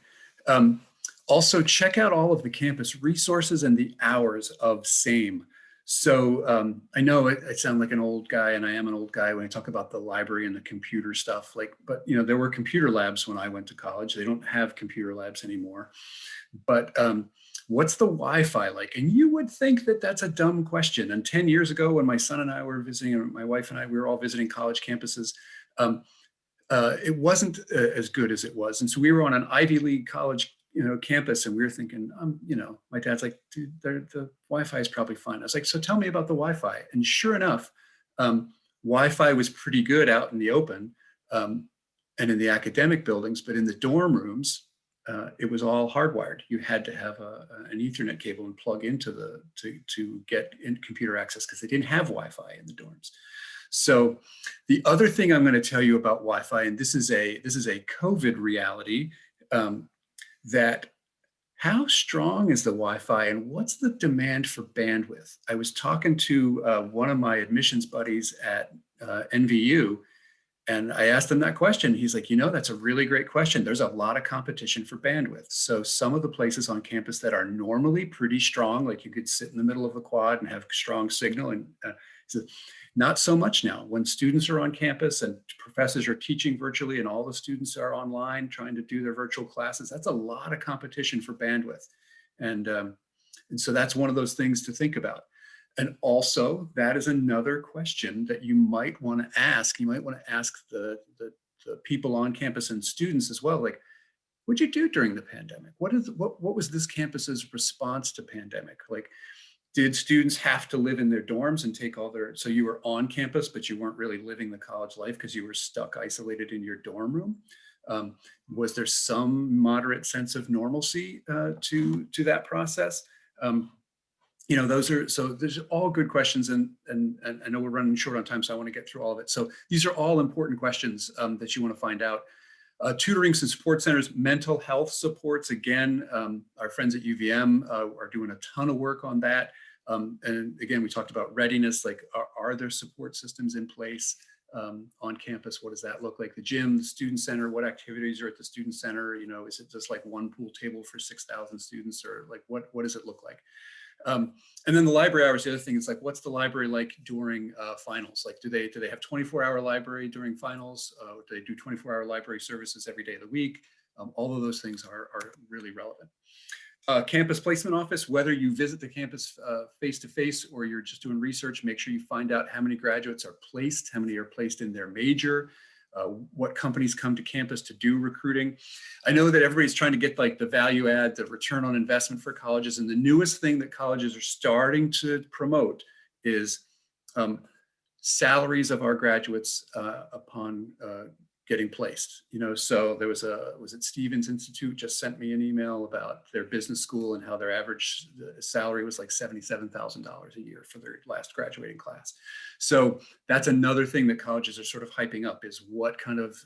Also, check out all of the campus resources and the hours of SAME. So I know I sound like an old guy, and I am an old guy when I talk about the library and the computer stuff. But there were computer labs when I went to college. They don't have computer labs anymore. But what's the Wi-Fi like? And you would think that that's a dumb question. And 10 years ago, when my son and I were visiting, and my wife and I, we were all visiting college campuses, it wasn't as good as it was. And so we were on an Ivy League college campus, and we were thinking, my dad's like, dude, the Wi-Fi is probably fine. I was like, so tell me about the Wi-Fi. And sure enough, Wi-Fi was pretty good out in the open and in the academic buildings, but in the dorm rooms, it was all hardwired. You had to have an Ethernet cable and plug into to get in computer access because they didn't have Wi-Fi in the dorms. So the other thing I'm going to tell you about Wi-Fi, and this is a COVID reality, that how strong is the Wi-Fi and what's the demand for bandwidth? I was talking to one of my admissions buddies at NVU, and I asked him that question. He's like, that's a really great question. There's a lot of competition for bandwidth. So some of the places on campus that are normally pretty strong, like you could sit in the middle of a quad and have strong signal, and not so much now. When students are on campus and professors are teaching virtually and all the students are online trying to do their virtual classes, that's a lot of competition for bandwidth. And so that's one of those things to think about. And also, that is another question that you might want to ask. You might want to ask the people on campus and students as well, like, what'd you do during the pandemic? What was this campus's response to pandemic? Like, did students have to live in their dorms and take so you were on campus, but you weren't really living the college life because you were stuck isolated in your dorm room? Was there some moderate sense of normalcy to that process? There's all good questions, and I know we're running short on time, so I want to get through all of it. So these are all important questions that you want to find out. Tutorings and support centers, mental health supports. Again, our friends at UVM are doing a ton of work on that. And again, we talked about readiness, like are there support systems in place on campus? What does that look like? The gym, the student center, what activities are at the student center? Is it just like one pool table for 6,000 students, or like what does it look like? And then the library hours, the other thing is like, what's the library like during finals? Like, do they have 24-hour library during finals? Do they do 24-hour library services every day of the week? All of those things are really relevant. Campus placement office, whether you visit the campus face-to-face or you're just doing research, make sure you find out how many graduates are placed, how many are placed in their major, what companies come to campus to do recruiting. I know that everybody's trying to get like the value add, the return on investment for colleges. And the newest thing that colleges are starting to promote is salaries of our graduates upon getting placed. So there was it Stevens Institute just sent me an email about their business school and how their average salary was like $77,000 a year for their last graduating class. So that's another thing that colleges are sort of hyping up, is what kind of,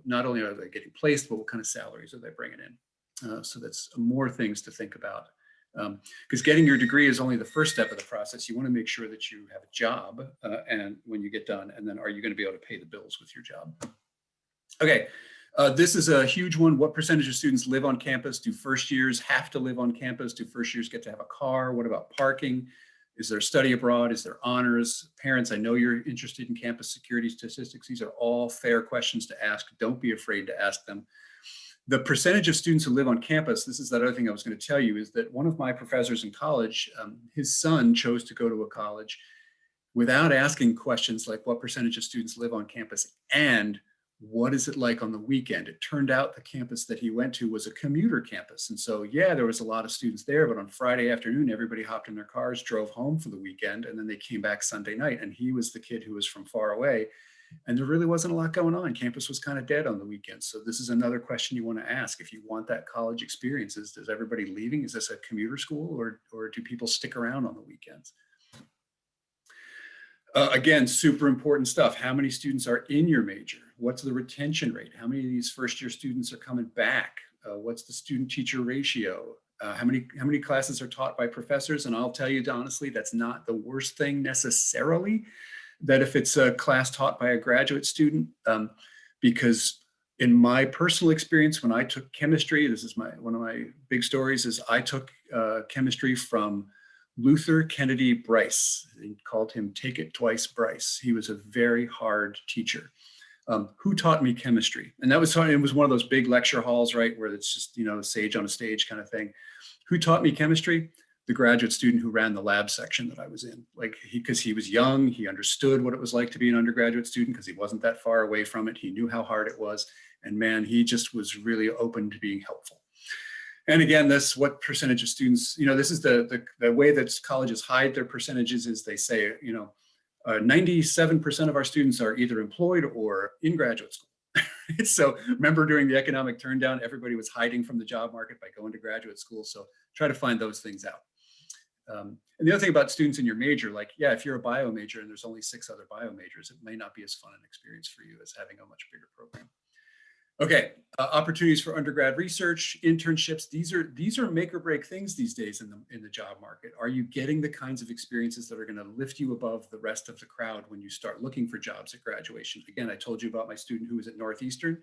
not only are they getting placed, but what kind of salaries are they bringing in? So that's more things to think about. Because getting your degree is only the first step of the process. You want to make sure that you have a job and when you get done, and then are you going to be able to pay the bills with your job? Okay, this is a huge one. What percentage of students live on campus? Do first years have to live on campus? Do first years get to have a car? What about parking? Is there study abroad? Is there honors? Parents, I know you're interested in campus security statistics. These are all fair questions to ask. Don't be afraid to ask them. The percentage of students who live on campus, this is that other thing I was going to tell you, is that one of my professors in college, his son chose to go to a college without asking questions like what percentage of students live on campus and what is it like on the weekend. It turned out the campus that he went to was a commuter campus. And so, yeah, there was a lot of students there, but on Friday afternoon, everybody hopped in their cars, drove home for the weekend, and then they came back Sunday night. And he was the kid who was from far away. And there really wasn't a lot going on. Campus was kind of dead on the weekends. So this is another question you want to ask. If you want that college experience, is everybody leaving? Is this a commuter school or do people stick around on the weekends? Again, super important stuff. How many students are in your major? What's the retention rate? How many of these first year students are coming back? What's the student teacher ratio? How many classes are taught by professors? And I'll tell you honestly, that's not the worst thing necessarily, that if it's a class taught by a graduate student, because in my personal experience, when I took chemistry, this is one of my big stories, is I took chemistry from Luther Kennedy Bryce. They called him Take It Twice Bryce. He was a very hard teacher. Who taught me chemistry? And it was one of those big lecture halls, right, where it's just, sage on a stage kind of thing. Who taught me chemistry? The graduate student who ran the lab section that I was in. Because he was young, he understood what it was like to be an undergraduate student because he wasn't that far away from it. He knew how hard it was. And man, he just was really open to being helpful. And again, what percentage of students, this is the way that colleges hide their percentages is they say, 97% of our students are either employed or in graduate school. So remember during the economic turndown, everybody was hiding from the job market by going to graduate school. So try to find those things out. And the other thing about students in your major, if you're a bio major and there's only 6 other bio majors, it may not be as fun an experience for you as having a much bigger program. Okay, opportunities for undergrad research, internships. These are make or break things these days in the job market. Are you getting the kinds of experiences that are going to lift you above the rest of the crowd when you start looking for jobs at graduation? Again, I told you about my student who was at Northeastern.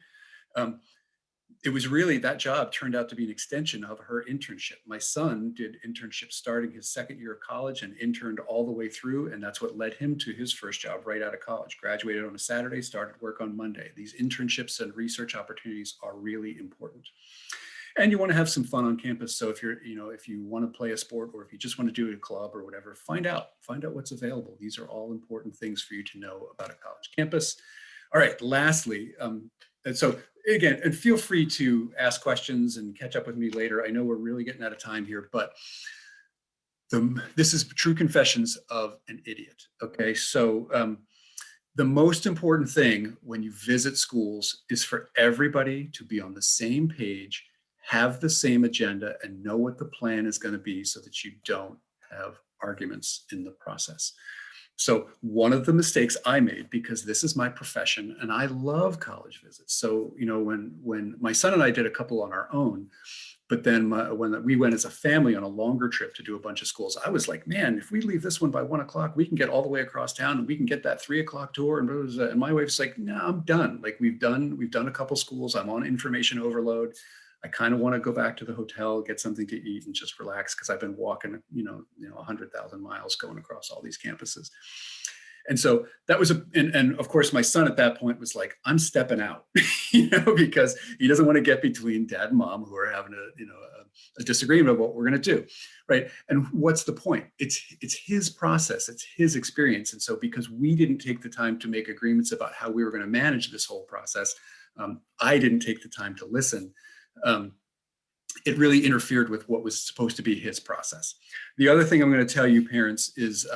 It was really, that job turned out to be an extension of her internship. My son did internships starting his second year of college and interned all the way through. And that's what led him to his first job right out of college. Graduated on a Saturday, started work on Monday. These internships and research opportunities are really important. And you want to have some fun on campus. So if you want to play a sport or if you just want to do a club or whatever, find out what's available. These are all important things for you to know about a college campus. All right, lastly, and so again, and feel free to ask questions and catch up with me later. I know we're really getting out of time here, but this is true confessions of an idiot. Okay, so the most important thing when you visit schools is for everybody to be on the same page, have the same agenda, and know what the plan is going to be so that you don't have arguments in the process. So one of the mistakes I made, because this is my profession and I love college visits. So, when my son and I did a couple on our own, but then when we went as a family on a longer trip to do a bunch of schools, I was like, man, if we leave this one by 1 o'clock, we can get all the way across town and we can get that 3 o'clock tour. And my wife's like, no, I'm done. We've done a couple schools. I'm on information overload. I kind of want to go back to the hotel, get something to eat and just relax because I've been walking, 100,000 miles going across all these campuses. And so that was and of course my son at that point was like, I'm stepping out, because he doesn't want to get between dad and mom who are having a disagreement about what we're going to do. Right. And what's the point? It's his process. It's his experience. And so because we didn't take the time to make agreements about how we were going to manage this whole process, I didn't take the time to listen. It really interfered with what was supposed to be his process. The other thing I'm going to tell you parents is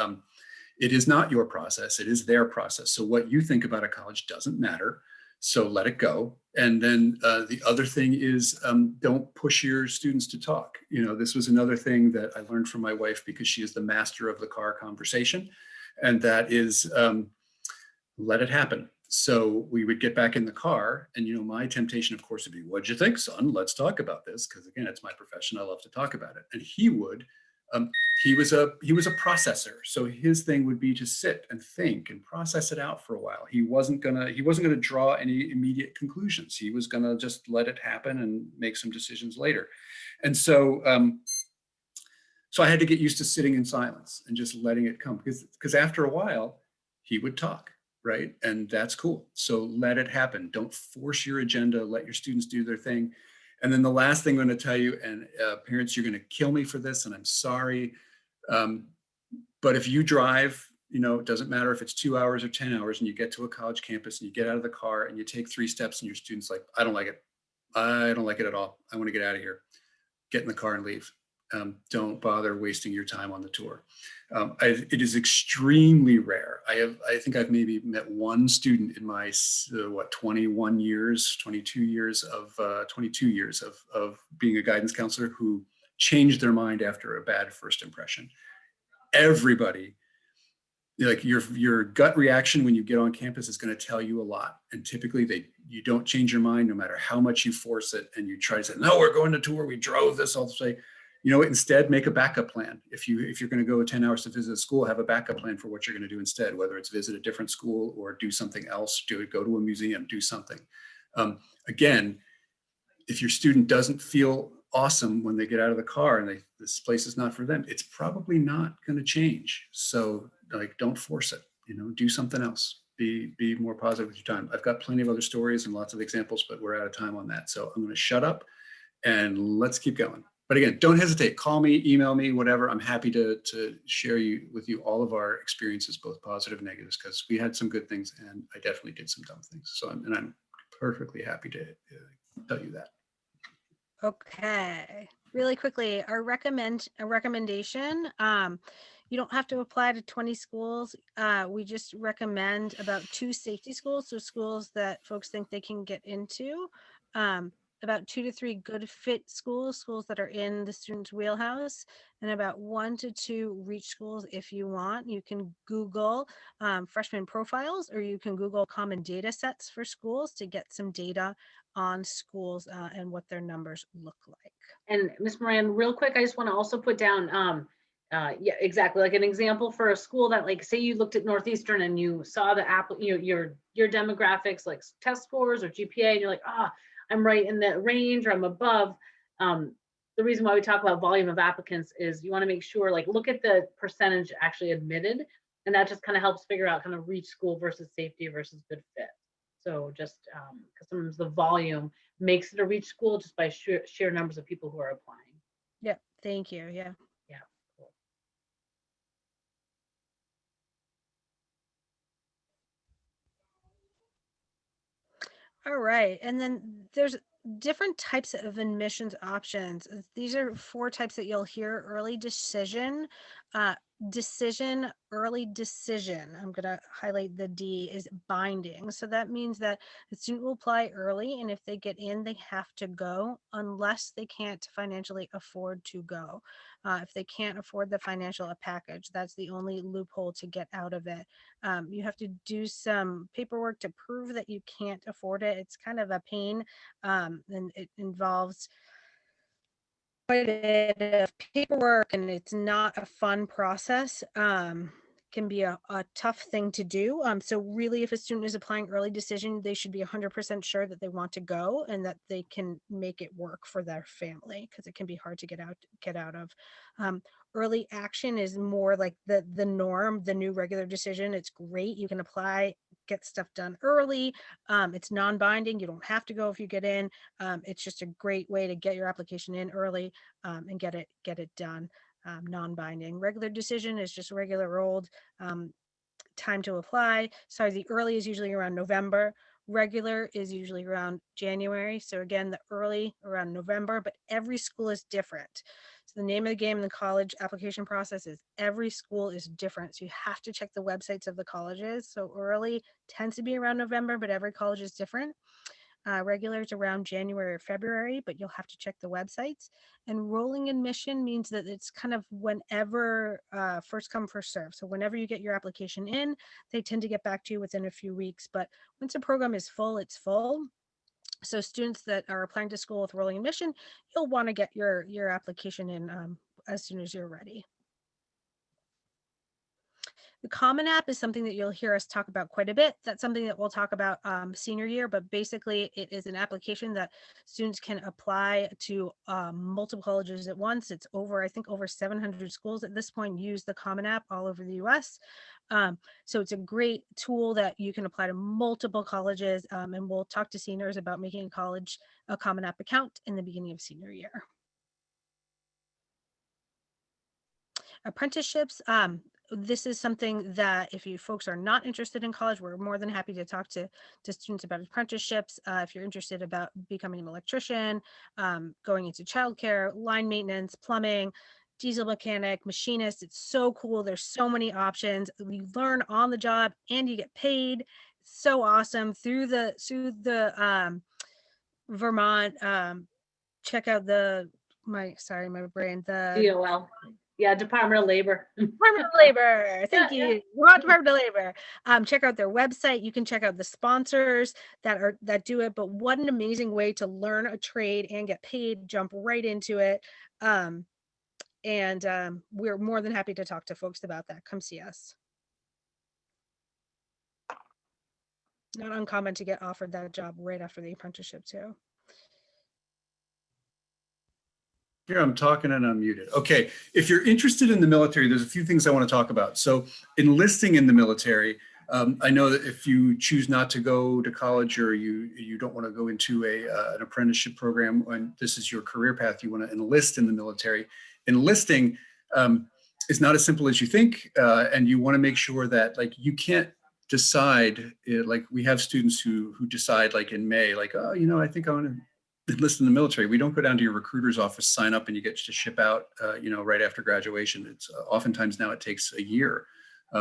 it is not your process, it is their process. So what you think about a college doesn't matter. So let it go. And then the other thing is don't push your students to talk. This was another thing that I learned from my wife because she is the master of the car conversation. And that is let it happen. So we would get back in the car and, my temptation, of course, would be, what'd you think, son? Let's talk about this. Because again, it's my profession. I love to talk about it. And he would He was a processor, so his thing would be to sit and think and process it out for a while. He wasn't gonna draw any immediate conclusions. He was gonna just let it happen and make some decisions later. And so so I had to get used to sitting in silence and just letting it come, because after a while he would talk, right? And that's cool. So let it happen. Don't force your agenda. Let your students do their thing. And then the last thing I'm going to tell you, and parents, you're going to kill me for this, and I'm sorry, but if you drive, you know, it doesn't matter if it's 2 hours or 10 hours, and you get to a college campus and you get out of the car and you take 3 steps and your student's like, I don't like it. I don't like it at all. I want to get out of here. Get in the car and leave. Don't bother wasting your time on the tour. It is extremely rare. I think I've maybe met one student in my 22 years of being a guidance counselor who changed their mind after a bad first impression. Everybody, like your gut reaction when you get on campus is going to tell you a lot. And typically you don't change your mind no matter how much you force it. And you try to say, no, we're going to tour. We drove this. I'll say, you know, instead make a backup plan. If you're going to go 10 hours to visit a school, have a backup plan for what you're going to do instead, whether it's visit a different school or do something else, go to a museum, do something. Again, if your student doesn't feel awesome when they get out of the car and this place is not for them, it's probably not going to change. So like, don't force it, you know, do something else. Be more positive with your time. I've got plenty of other stories and lots of examples, but we're out of time on that. So I'm going to shut up and let's keep going. But again, don't hesitate. Call me, email me, whatever. I'm happy to share with you all of our experiences, both positive and negatives, because we had some good things and I definitely did some dumb things. So I'm perfectly happy to tell you that. Okay, really quickly, a recommendation. You don't have to apply to 20 schools. We just recommend about 2 safety schools, so schools that folks think they can get into. About 2 to 3 good fit schools that are in the student's wheelhouse, and about 1 to 2 reach schools if you want. You can Google freshman profiles, or you can Google common data sets for schools to get some data on schools and what their numbers look like. And Ms. Moran, real quick, I just want to also put down, yeah, exactly, like an example for a school that, like, say you looked at Northeastern and you saw the your demographics, like test scores or GPA, and you're like, I'm right in the range or I'm above. The reason why we talk about volume of applicants is you want to make sure, like, look at the percentage actually admitted, and that just kind of helps figure out kind of reach school versus safety versus good fit. So just because sometimes the volume makes it a reach school just by sheer numbers of people who are applying. Yeah, thank you. Yeah. Yeah. Cool. All right, and then there's different types of admissions options. These are 4 types that you'll hear: early decision, early decision. I'm going to highlight the D is binding. So that means that the student will apply early, and if they get in, they have to go unless they can't financially afford to go. If they can't afford the financial package, that's the only loophole to get out of it. You have to do some paperwork to prove that you can't afford it. It's kind of a pain, and it involves quite a bit of paperwork, and it's not a fun process. Can be a tough thing to do. So really, if a student is applying early decision, they should be 100% sure that they want to go and that they can make it work for their family, because it can be hard to get out of. Early action is more like the norm, the new regular decision. It's great. You can apply, get stuff done early. It's non-binding. You don't have to go if you get in. It's just a great way to get your application in early and get it done. Non-binding. Regular decision is just regular old time to apply. Sorry, the early is usually around November. Regular is usually around January. So again, the early around November, but every school is different. So the name of the game in the college application process is every school is different. So you have to check the websites of the colleges. So early tends to be around November, but every college is different. Regular is around January or February, but you'll have to check the websites. And rolling admission means that it's kind of whenever, first come, first serve. So whenever you get your application in, they tend to get back to you within a few weeks. But once a program is full, it's full. So students that are applying to school with rolling admission, you'll want to get your application in as soon as you're ready. The Common App is something that you'll hear us talk about quite a bit. That's something that we'll talk about senior year, but basically it is an application that students can apply to multiple colleges at once. It's over, I think over 700 schools at this point use the Common App all over the US. So it's a great tool that you can apply to multiple colleges, and we'll talk to seniors about making a Common App account in the beginning of senior year. Apprenticeships. This is something that if you folks are not interested in college, we're more than happy to talk to students about apprenticeships. If you're interested about becoming an electrician, going into childcare, line maintenance, plumbing, diesel mechanic, machinist, it's so cool. There's so many options. You learn on the job and you get paid. It's so awesome. Through the Vermont, check out my brain, the DOL. Yeah, Department of Labor. Department of Labor. Thank you. Vermont Department of Labor. Check out their website. You can check out the sponsors that do it. But what an amazing way to learn a trade and get paid. Jump right into it. We're more than happy to talk to folks about that. Come see us. Not uncommon to get offered that job right after the apprenticeship too. Here I'm talking and I'm muted. Okay, if you're interested in the military, there's a few things I want to talk about. So enlisting in the military, I know that if you choose not to go to college or you don't want to go into an apprenticeship program and this is your career path, you want to enlist in the military. Enlisting is not as simple as you think, and you want to make sure that like you can't decide, like we have students who decide like in May, like, oh, you know, I think I want to enlist in the military. We don't go down to your recruiter's office, sign up, and you get to ship out, right after graduation. It's oftentimes now it takes a year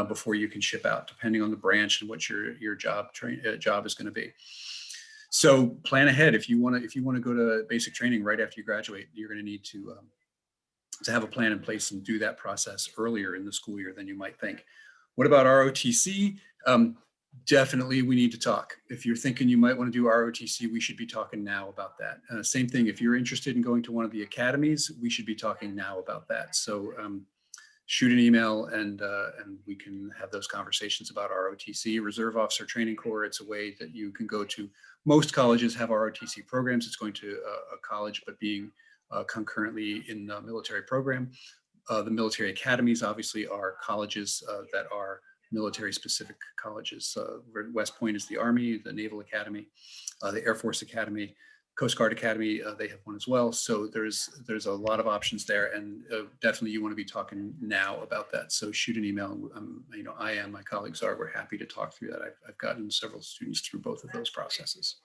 before you can ship out, depending on the branch and what your job is going to be. So plan ahead. If you want to go to basic training right after you graduate, you're going to need to have a plan in place and do that process earlier in the school year than you might think. What about ROTC? Definitely, we need to talk. If you're thinking you might want to do ROTC, we should be talking now about that. Same thing, if you're interested in going to one of the academies, we should be talking now about that. So shoot an email and we can have those conversations about ROTC. Reserve Officer Training Corps, it's a way that you can go to. Most colleges have ROTC programs. It's going to a college, but being concurrently in the military program. The military academies obviously are colleges that are military specific colleges. West Point is the Army, the Naval Academy, the Air Force Academy, Coast Guard Academy, they have one as well. So there's a lot of options there, and definitely you want to be talking now about that. So shoot an email. I am, my colleagues are, we're happy to talk through that. I've gotten several students through both of those processes.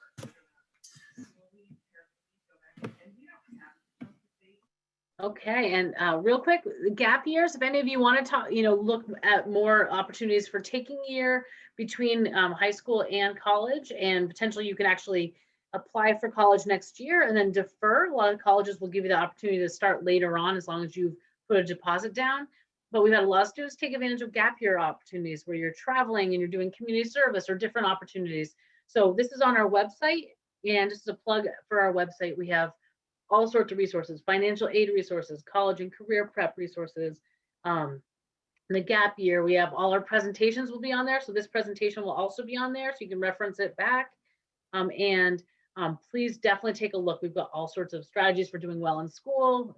Okay, and real quick, gap years, if any of you want to talk, look at more opportunities for taking a year between high school and college, and potentially you can actually apply for college next year and then defer. A lot of colleges will give you the opportunity to start later on as long as you've put a deposit down. But we've had a lot of students take advantage of gap year opportunities where you're traveling and you're doing community service or different opportunities. So this is on our website, and just a plug for our website, we have all sorts of resources, financial aid resources, college and career prep resources. The gap year, we have all our presentations will be on there. So this presentation will also be on there, so you can reference it back. Please definitely take a look. We've got all sorts of strategies for doing well in school,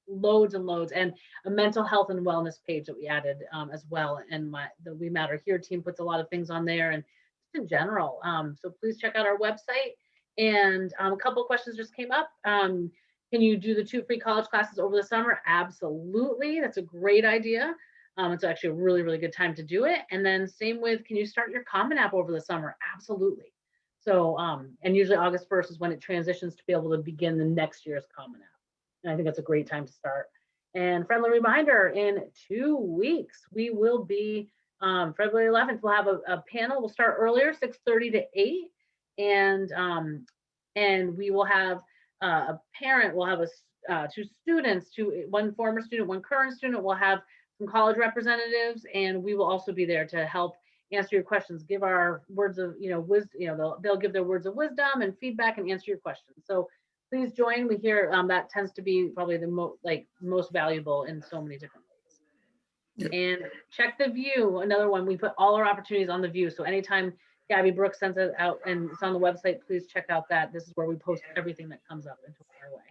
loads and loads, and a mental health and wellness page that we added as well. And the We Matter Here team puts a lot of things on there and just in general. So please check out our website. And a couple of questions just came up. Can you do the 2 free college classes over the summer? Absolutely. That's a great idea. It's actually a really, really good time to do it. And then same with, can you start your Common App over the summer? Absolutely. So, and usually August 1st is when it transitions to be able to begin the next year's Common App. And I think that's a great time to start. And friendly reminder, in 2 weeks, we will be, February 11th, we'll have a panel. We'll start earlier, 6:30 to 8. And we will have a parent, we'll have 2 students, 1 former student, 1 current student. We'll have some college representatives, and we will also be there to help answer your questions, give our words of, wisdom, they'll give their words of wisdom and feedback and answer your questions. So please join. We hear that tends to be probably the most valuable in so many different ways. Yep. And check the view. Another one, we put all our opportunities on the view. So anytime Gabby Brooks sends it out and it's on the website, please check out that. This is where we post everything that comes up into our way.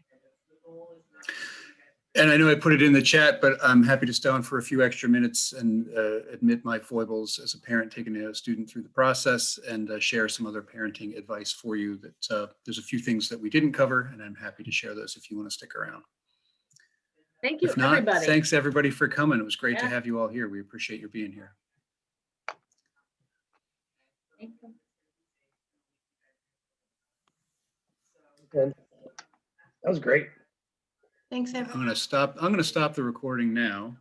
And I know I put it in the chat, but I'm happy to stay on for a few extra minutes and admit my foibles as a parent taking a student through the process and share some other parenting advice for you. That there's a few things that we didn't cover, and I'm happy to share those if you want to stick around. Thank you, If not, everybody. thanks everybody for coming. It was great to Yeah. have you all here. We appreciate your being here. Thank you. That was great. Thanks, I'm everyone. going to stop the recording now.